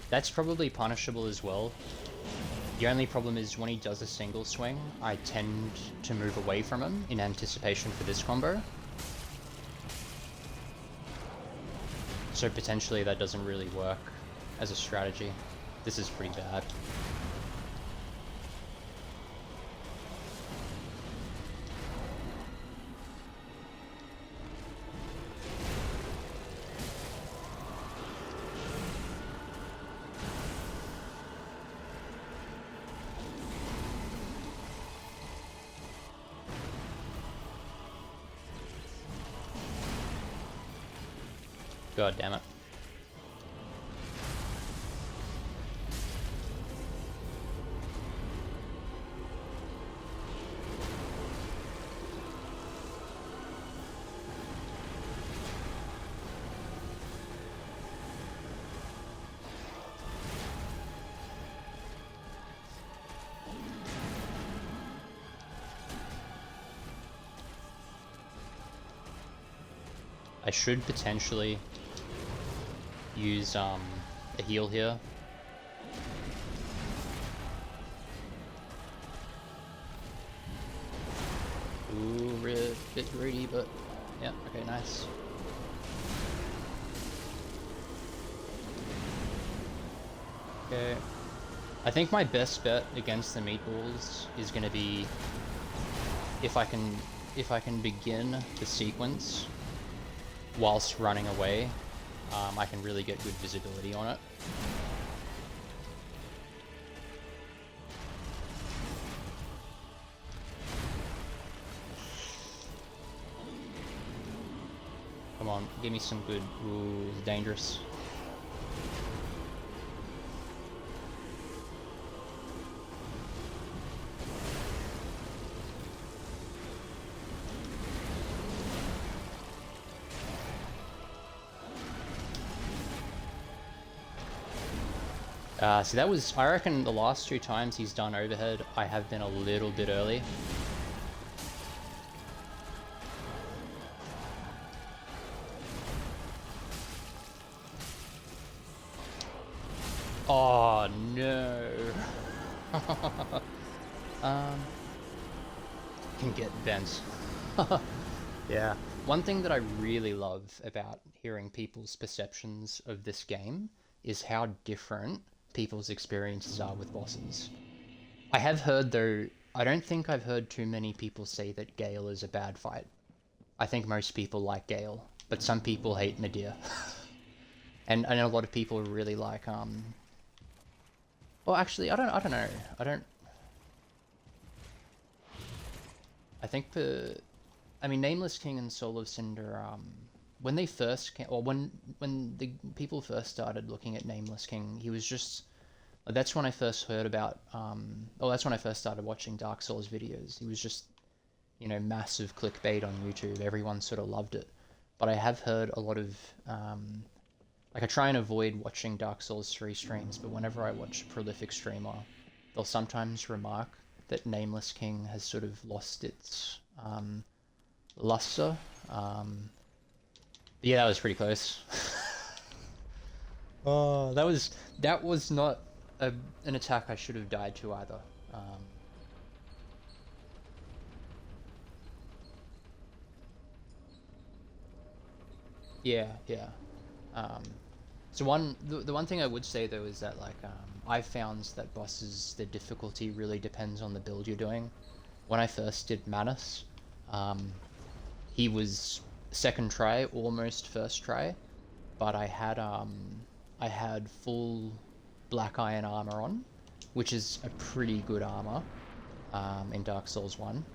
A: That's probably punishable as well. The only problem is when he does a single swing, I tend to move away from him in anticipation for this combo. So potentially that doesn't really work as a strategy. This is pretty bad. God damn it. I should potentially use a heal here. Ooh, a bit greedy, but yeah, okay, nice. Okay, I think my best bet against the meatballs is gonna be if I can begin the sequence whilst running away. I can really get good visibility on it. Come on, give me some good... Ooh, it's dangerous. See, that was, I reckon the last 2 times he's done overhead, I have been a little bit early. Oh no. Can get bent. Yeah. One thing that I really love about hearing people's perceptions of this game is how different people's experiences are with bosses. I have heard, though, I don't think I've heard too many people say that Gale is a bad fight. I think most people like Gale, but some people hate Nadir. And I know a lot of people really like, well, actually, I don't know. I think I mean, Nameless King and Soul of Cinder, when they first came, or when the people first started looking at Nameless King, he was just, that's when I first heard about, that's when I first started watching Dark Souls videos. He was just, you know, massive clickbait on YouTube. Everyone sort of loved it. But I have heard a lot of, like, I try and avoid watching Dark Souls 3 streams, but whenever I watch a prolific streamer, they'll sometimes remark that Nameless King has sort of lost its luster. Yeah, that was pretty close. Oh, that was not an attack I should have died to either. Yeah, yeah. So the one thing I would say though is that, like, I've found that bosses, the difficulty really depends on the build you're doing. When I first did Manus, he was second try, almost first try, but I had full black iron armor on, which is a pretty good armor in Dark Souls 1.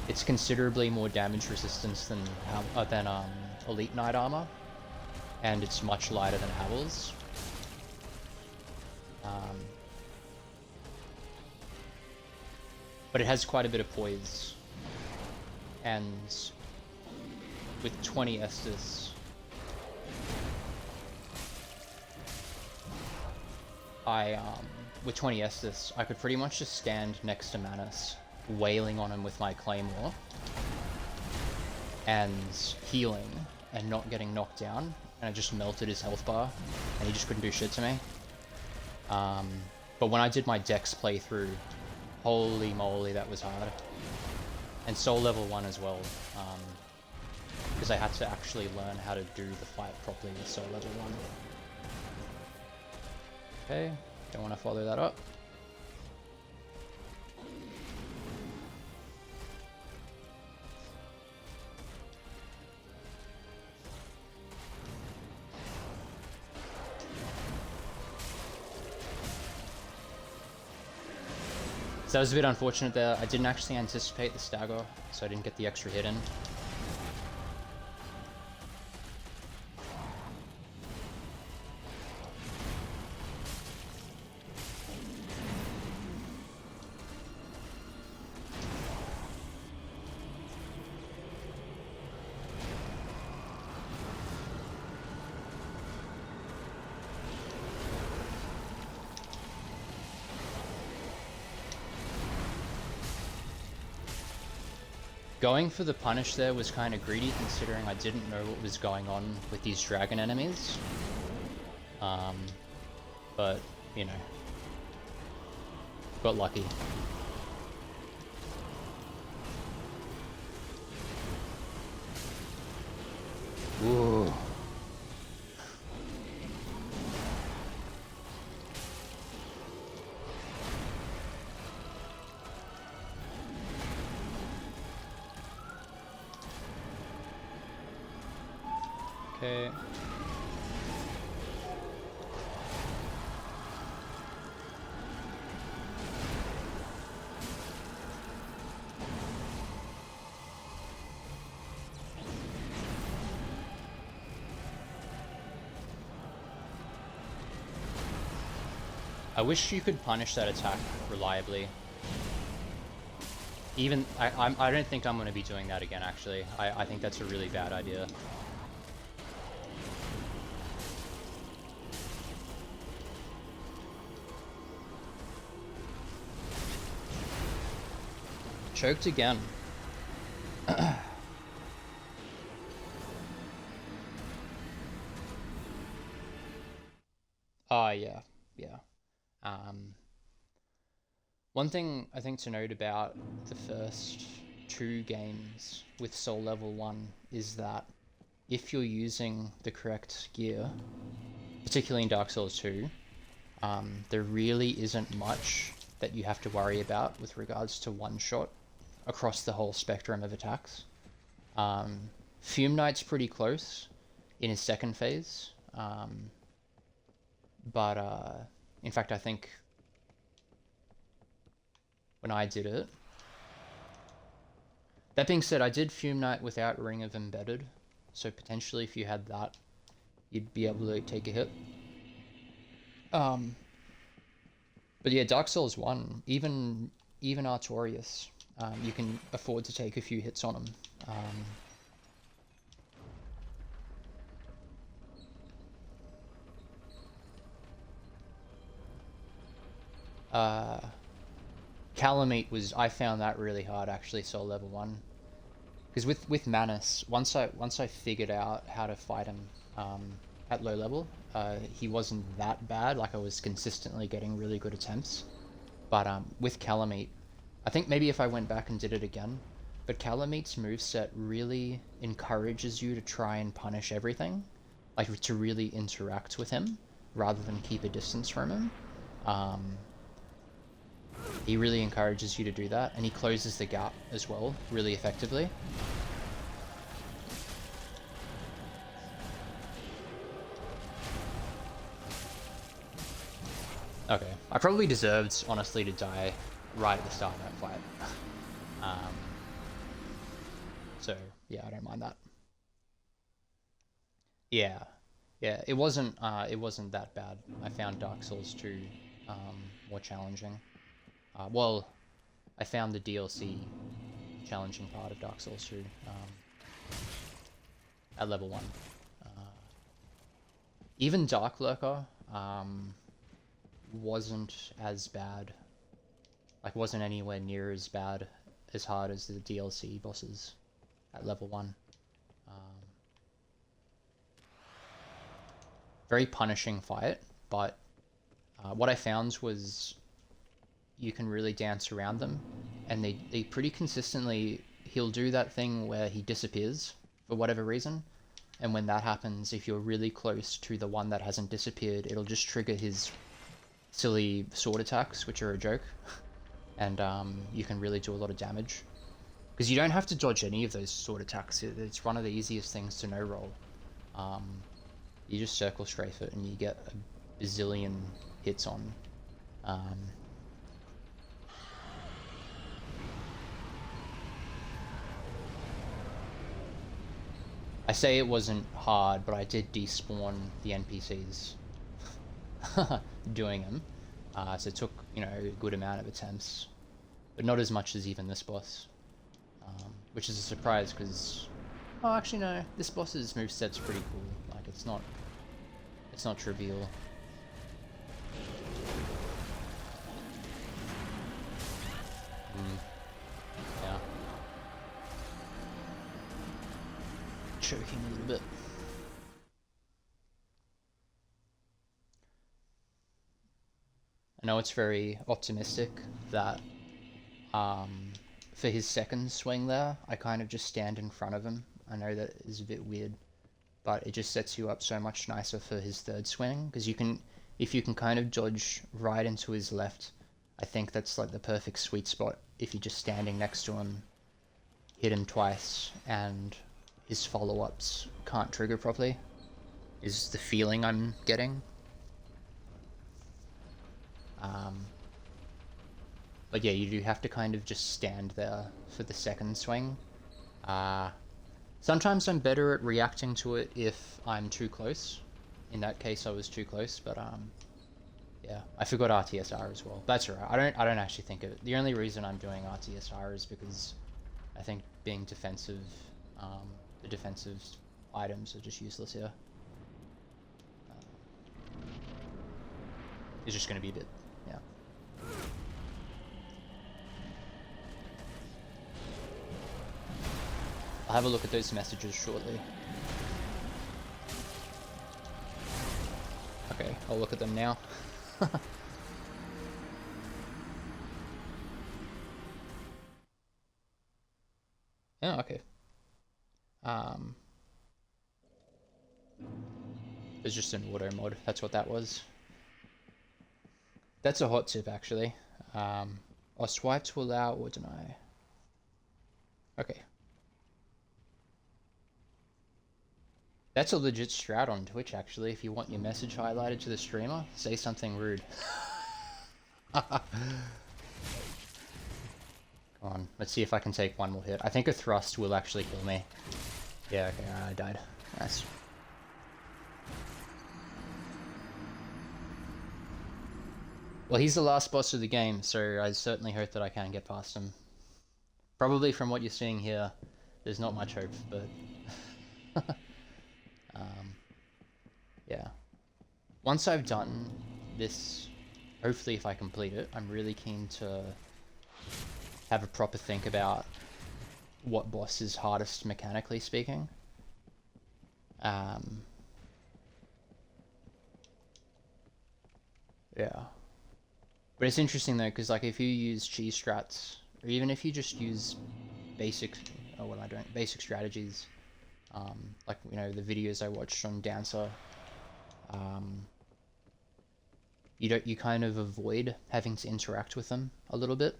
A: It's considerably more damage resistance than Elite Knight armor, and it's much lighter than Havel's. But it has quite a bit of poise, and with 20 Estus, with 20 Estus, I could pretty much just stand next to Manus, wailing on him with my claymore, and healing, and not getting knocked down, and I just melted his health bar, and he just couldn't do shit to me. But when I did my Dex playthrough, holy moly, that was hard. And Soul level 1 as well, because I had to actually learn how to do the fight properly with Soul level 1. Okay, don't want to follow that up. So that was a bit unfortunate there. I didn't actually anticipate the stagger, so I didn't get the extra hit in. Going for the punish there was kind of greedy, considering I didn't know what was going on with these dragon enemies. But, you know, got lucky. Ooh. Okay. I wish you could punish that attack reliably. Even, I don't think I'm going to be doing that again, actually. I think that's a really bad idea. Choked again. One thing I think to note about the first 2 games with Soul Level 1 is that if you're using the correct gear, particularly in Dark Souls 2, there really isn't much that you have to worry about with regards to one-shot across the whole spectrum of attacks. Fume Knight's pretty close in his second phase, but in fact I think when I did it, that being said, I did Fume Knight without Ring of Embedded, so potentially if you had that, you'd be able to take a hit. But yeah, Dark Souls 1, even Artorias, you can afford to take a few hits on him. Calamite was, I found that really hard actually, Soul Level 1. Because with Manus, once I figured out how to fight him at low level, he wasn't that bad. Like I was consistently getting really good attempts. But with Calamite, I think maybe if I went back and did it again, but Calamite's moveset really encourages you to try and punish everything. Like to really interact with him rather than keep a distance from him. He really encourages you to do that, and he closes the gap as well, really effectively. Okay, I probably deserved, honestly, to die right at the start of that fight. So, yeah, I don't mind that. Yeah, yeah, it wasn't that bad. I found Dark Souls 2 more challenging. Well, I found the DLC challenging part of Dark Souls 2 at level 1. Even Dark Lurker wasn't as bad. Like, wasn't anywhere near as bad, as hard as the DLC bosses at level 1. Very punishing fight, but what I found was you can really dance around them, and they pretty consistently, he'll do that thing where he disappears for whatever reason, and when that happens, if you're really close to the one that hasn't disappeared, it'll just trigger his silly sword attacks, which are a joke, and you can really do a lot of damage. Because you don't have to dodge any of those sword attacks, it's one of the easiest things to no-roll. You just circle strafe it and you get a bazillion hits on. I say it wasn't hard, but I did despawn the NPCs doing them. So it took, you know, a good amount of attempts, but not as much as even this boss. Which is a surprise because, oh, actually no, this boss's moveset's pretty cool. Like it's not trivial. Yeah. Choking a little bit. I know it's very optimistic that for his second swing there, I kind of just stand in front of him. I know that is a bit weird, but it just sets you up so much nicer for his third swing, because you can, if you can kind of dodge right into his left, I think that's like the perfect sweet spot. If you're just standing next to him, hit him twice, and his follow-ups can't trigger properly, is the feeling I'm getting. But yeah, you do have to kind of just stand there for the second swing. Sometimes I'm better at reacting to it if I'm too close. In that case, I was too close, but yeah, I forgot RTSR as well. That's alright. I don't actually think of it. The only reason I'm doing RTSR is because I think being defensive, the defensive items are just useless here. It's just going to be a bit, yeah. I'll have a look at those messages shortly. Okay, I'll look at them now. Oh, okay. Um, it's just an auto mod. That's what that was. That's a hot tip, actually. I'll swipe to allow or deny. Okay. That's a legit strat on Twitch, actually. If you want your message highlighted to the streamer, say something rude. Come on, let's see if I can take one more hit. I think a thrust will actually kill me. Yeah, okay, I died. Nice. Well, he's the last boss of the game, so I certainly hope that I can get past him. Probably from what you're seeing here, there's not much hope, but... yeah. Once I've done this, hopefully if I complete it, I'm really keen to have a proper think about what boss is hardest mechanically speaking. Yeah. But it's interesting though, because like if you use cheese strats, or even if you just use basic, oh what am I doing? Basic strategies, like you know the videos I watched on Dancer, you kind of avoid having to interact with them a little bit.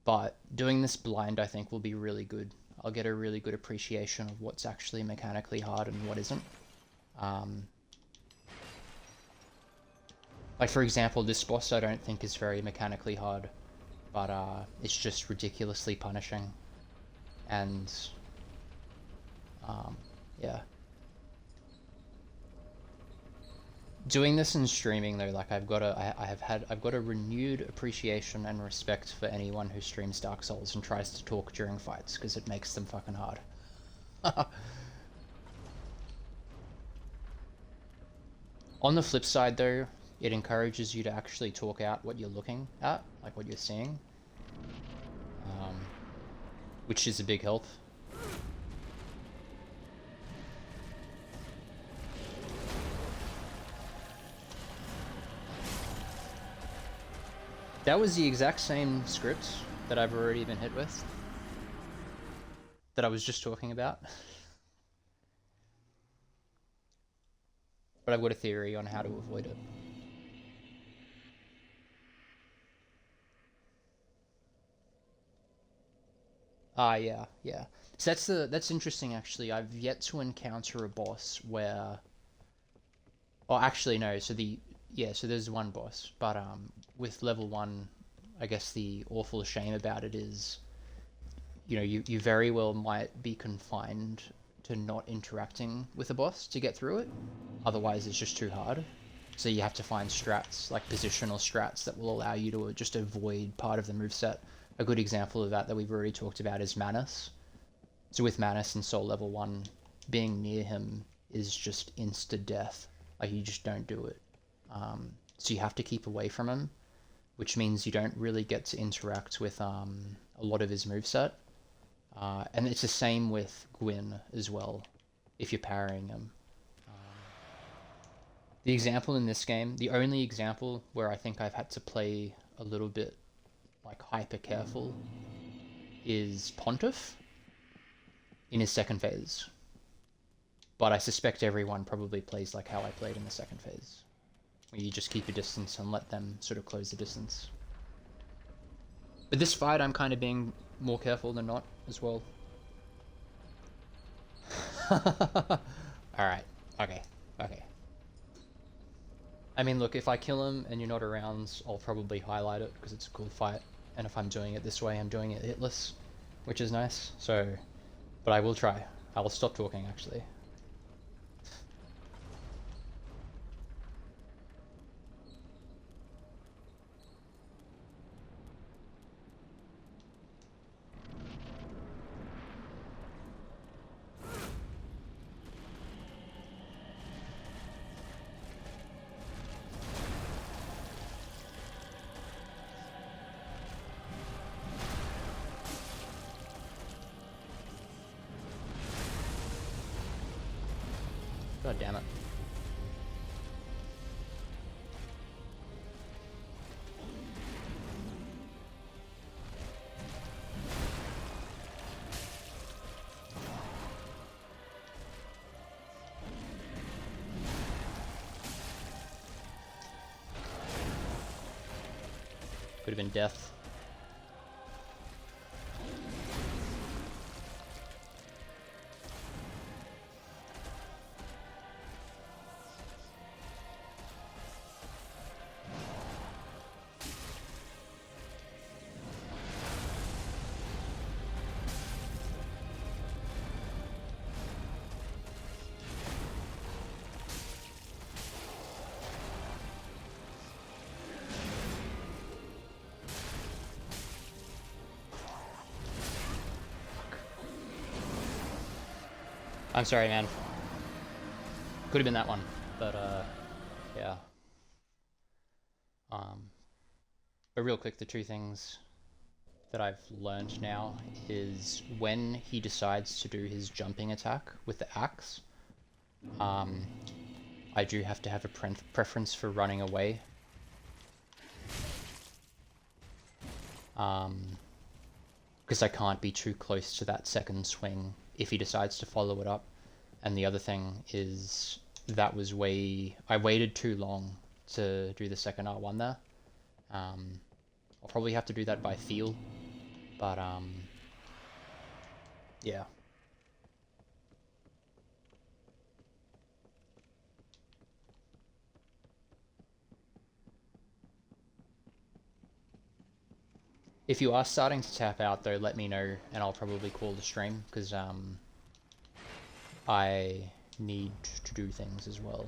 A: But doing this blind I think will be really good. I'll get a really good appreciation of what's actually mechanically hard and what isn't. Like for example, this boss I don't think is very mechanically hard, but it's just ridiculously punishing. And yeah. Doing this and streaming though, like I've got a renewed appreciation and respect for anyone who streams Dark Souls and tries to talk during fights, because it makes them fucking hard. On the flip side though, it encourages you to actually talk out what you're looking at, like what you're seeing, which is a big help. That was the exact same script that I've already been hit with, that I was just talking about. But I've got a theory on how to avoid it. Ah, yeah, yeah. So that's interesting actually. I've yet to encounter a boss where, oh, actually no. So there's one boss, but with level 1, I guess the awful shame about it is, you know, you very well might be confined to not interacting with a boss to get through it. Otherwise, it's just too hard. So you have to find strats, like positional strats, that will allow you to just avoid part of the moveset. A good example of that we've already talked about is Manus. So with Manus in Soul level 1, being near him is just insta-death. Like, you just don't do it. So you have to keep away from him, which means you don't really get to interact with a lot of his moveset. And it's the same with Gwyn as well, if you're parrying him. The example in this game, the only example where I think I've had to play a little bit like hyper careful is Pontiff in his second phase. But I suspect everyone probably plays like how I played in the second phase, where you just keep your distance and let them sort of close the distance. But this fight I'm kind of being more careful than not as well. Alright, okay. I mean, look, if I kill him and you're not around, I'll probably highlight it because it's a cool fight. And if I'm doing it this way, I'm doing it hitless, which is nice. So, but I will try. I will stop talking, actually. God damn it. Could have been death. I'm sorry, man. Could have been that one, but yeah. But real quick, the two things that I've learned now is when he decides to do his jumping attack with the axe, I do have to have a preference for running away. Because I can't be too close to that second swing if he decides to follow it up. And the other thing is that was I waited too long to do the second R1 there. I'll probably have to do that by feel, but yeah. If you are starting to tap out though, let me know and I'll probably call the stream, because I need to do things as well.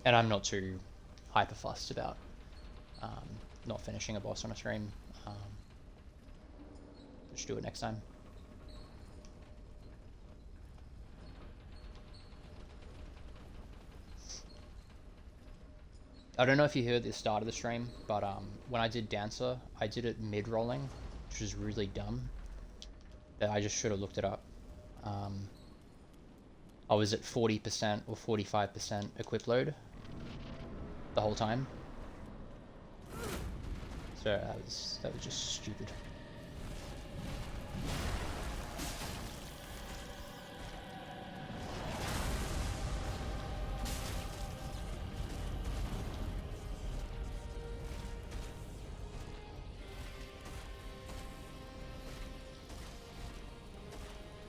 A: And I'm not too hyper fussed about not finishing a boss on a stream. Just do it next time. I don't know if you heard the start of the stream, but when I did Dancer, I did it mid-rolling, which was really dumb. I just should have looked it up. I was at 40% or 45% equip load the whole time. So that was just stupid.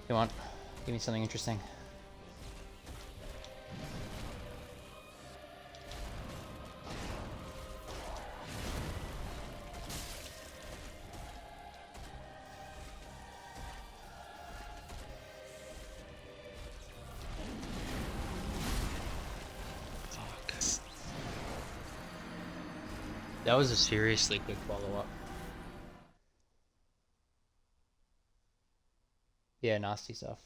A: Come on, give me something interesting. That was a seriously quick follow-up. Yeah, nasty stuff.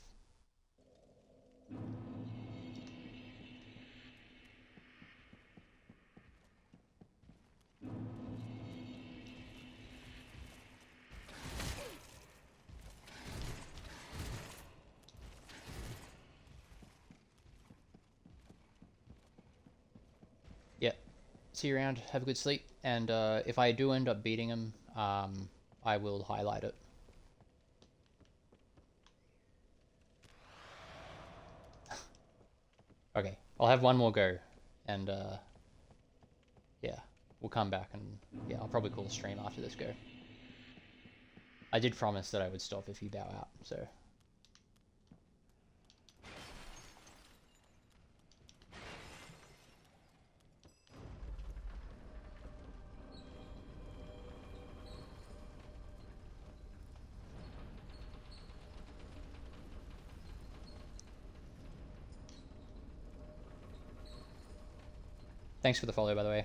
A: Yeah. See you around. Have a good sleep. And if I do end up beating him, I will highlight it. Okay, I'll have one more go, and yeah, we'll come back and yeah, I'll probably call the stream after this go. I did promise that I would stop if you bow out, so. Thanks for the follow, by the way.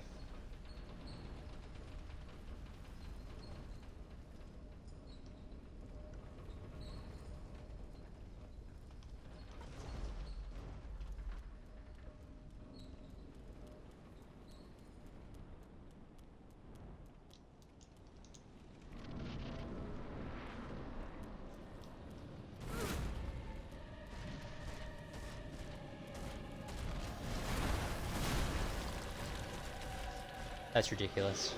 A: That's ridiculous.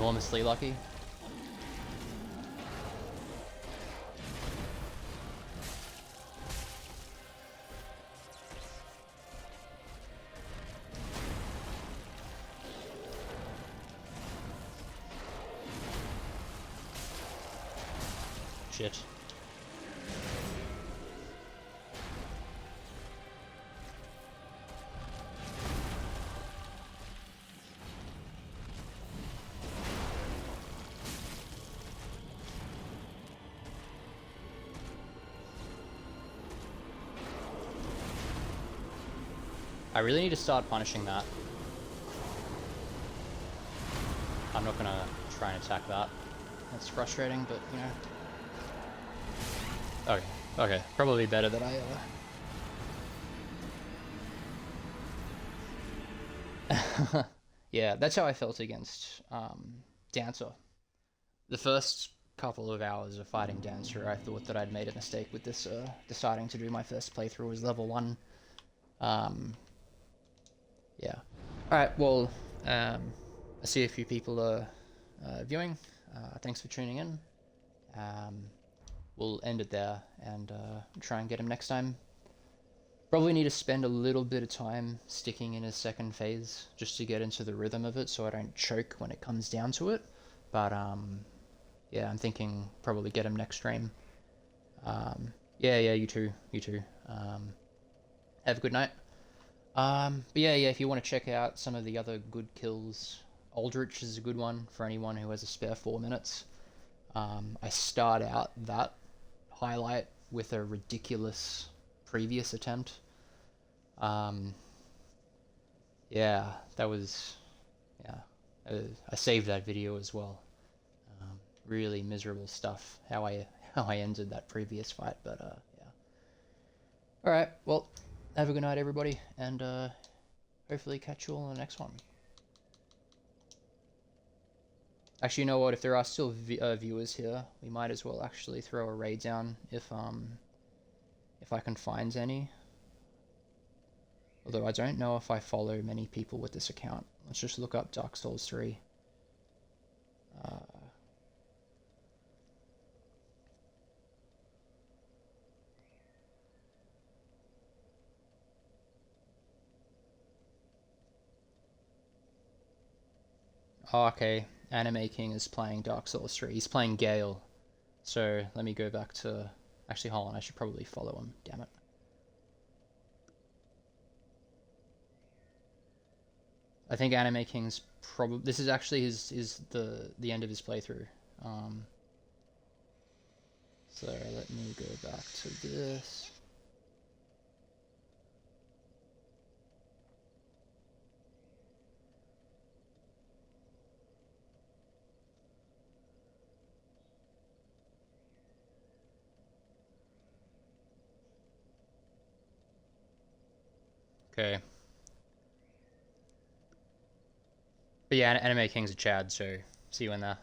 A: enormously lucky. Shit. I really need to start punishing that. I'm not gonna try and attack that. That's frustrating, but you know. Okay, okay. Probably better that I yeah, that's how I felt against Dancer. The first couple of hours of fighting Dancer, I thought that I'd made a mistake with this deciding to do my first playthrough as level 1. Yeah. Alright, well, I see a few people are viewing. Thanks for tuning in. We'll end it there and try and get him next time. Probably need to spend a little bit of time sticking in his second phase just to get into the rhythm of it so I don't choke when it comes down to it. But yeah, I'm thinking probably get him next stream. Yeah, you too. Have a good night. But yeah, if you want to check out some of the other good kills, Aldrich is a good one for anyone who has a spare 4 minutes. I start out that highlight with a ridiculous previous attempt. Yeah, that was, yeah, I saved that video as well. Really miserable stuff, how I ended that previous fight, but yeah. Alright, well, have a good night, everybody, and hopefully catch you all in the next one. Actually, you know what? If there are still viewers here, we might as well actually throw a raid down if I can find any. Although I don't know if I follow many people with this account. Let's just look up Dark Souls 3. Oh, okay. Anime King is playing Dark Souls 3. He's playing Gale. So let me go back to... Actually, hold on. I should probably follow him. Damn it. I think Anime King's probably... This is actually the end of his playthrough. So let me go back to this. Okay. But yeah, Anime King's a Chad, so see you in there.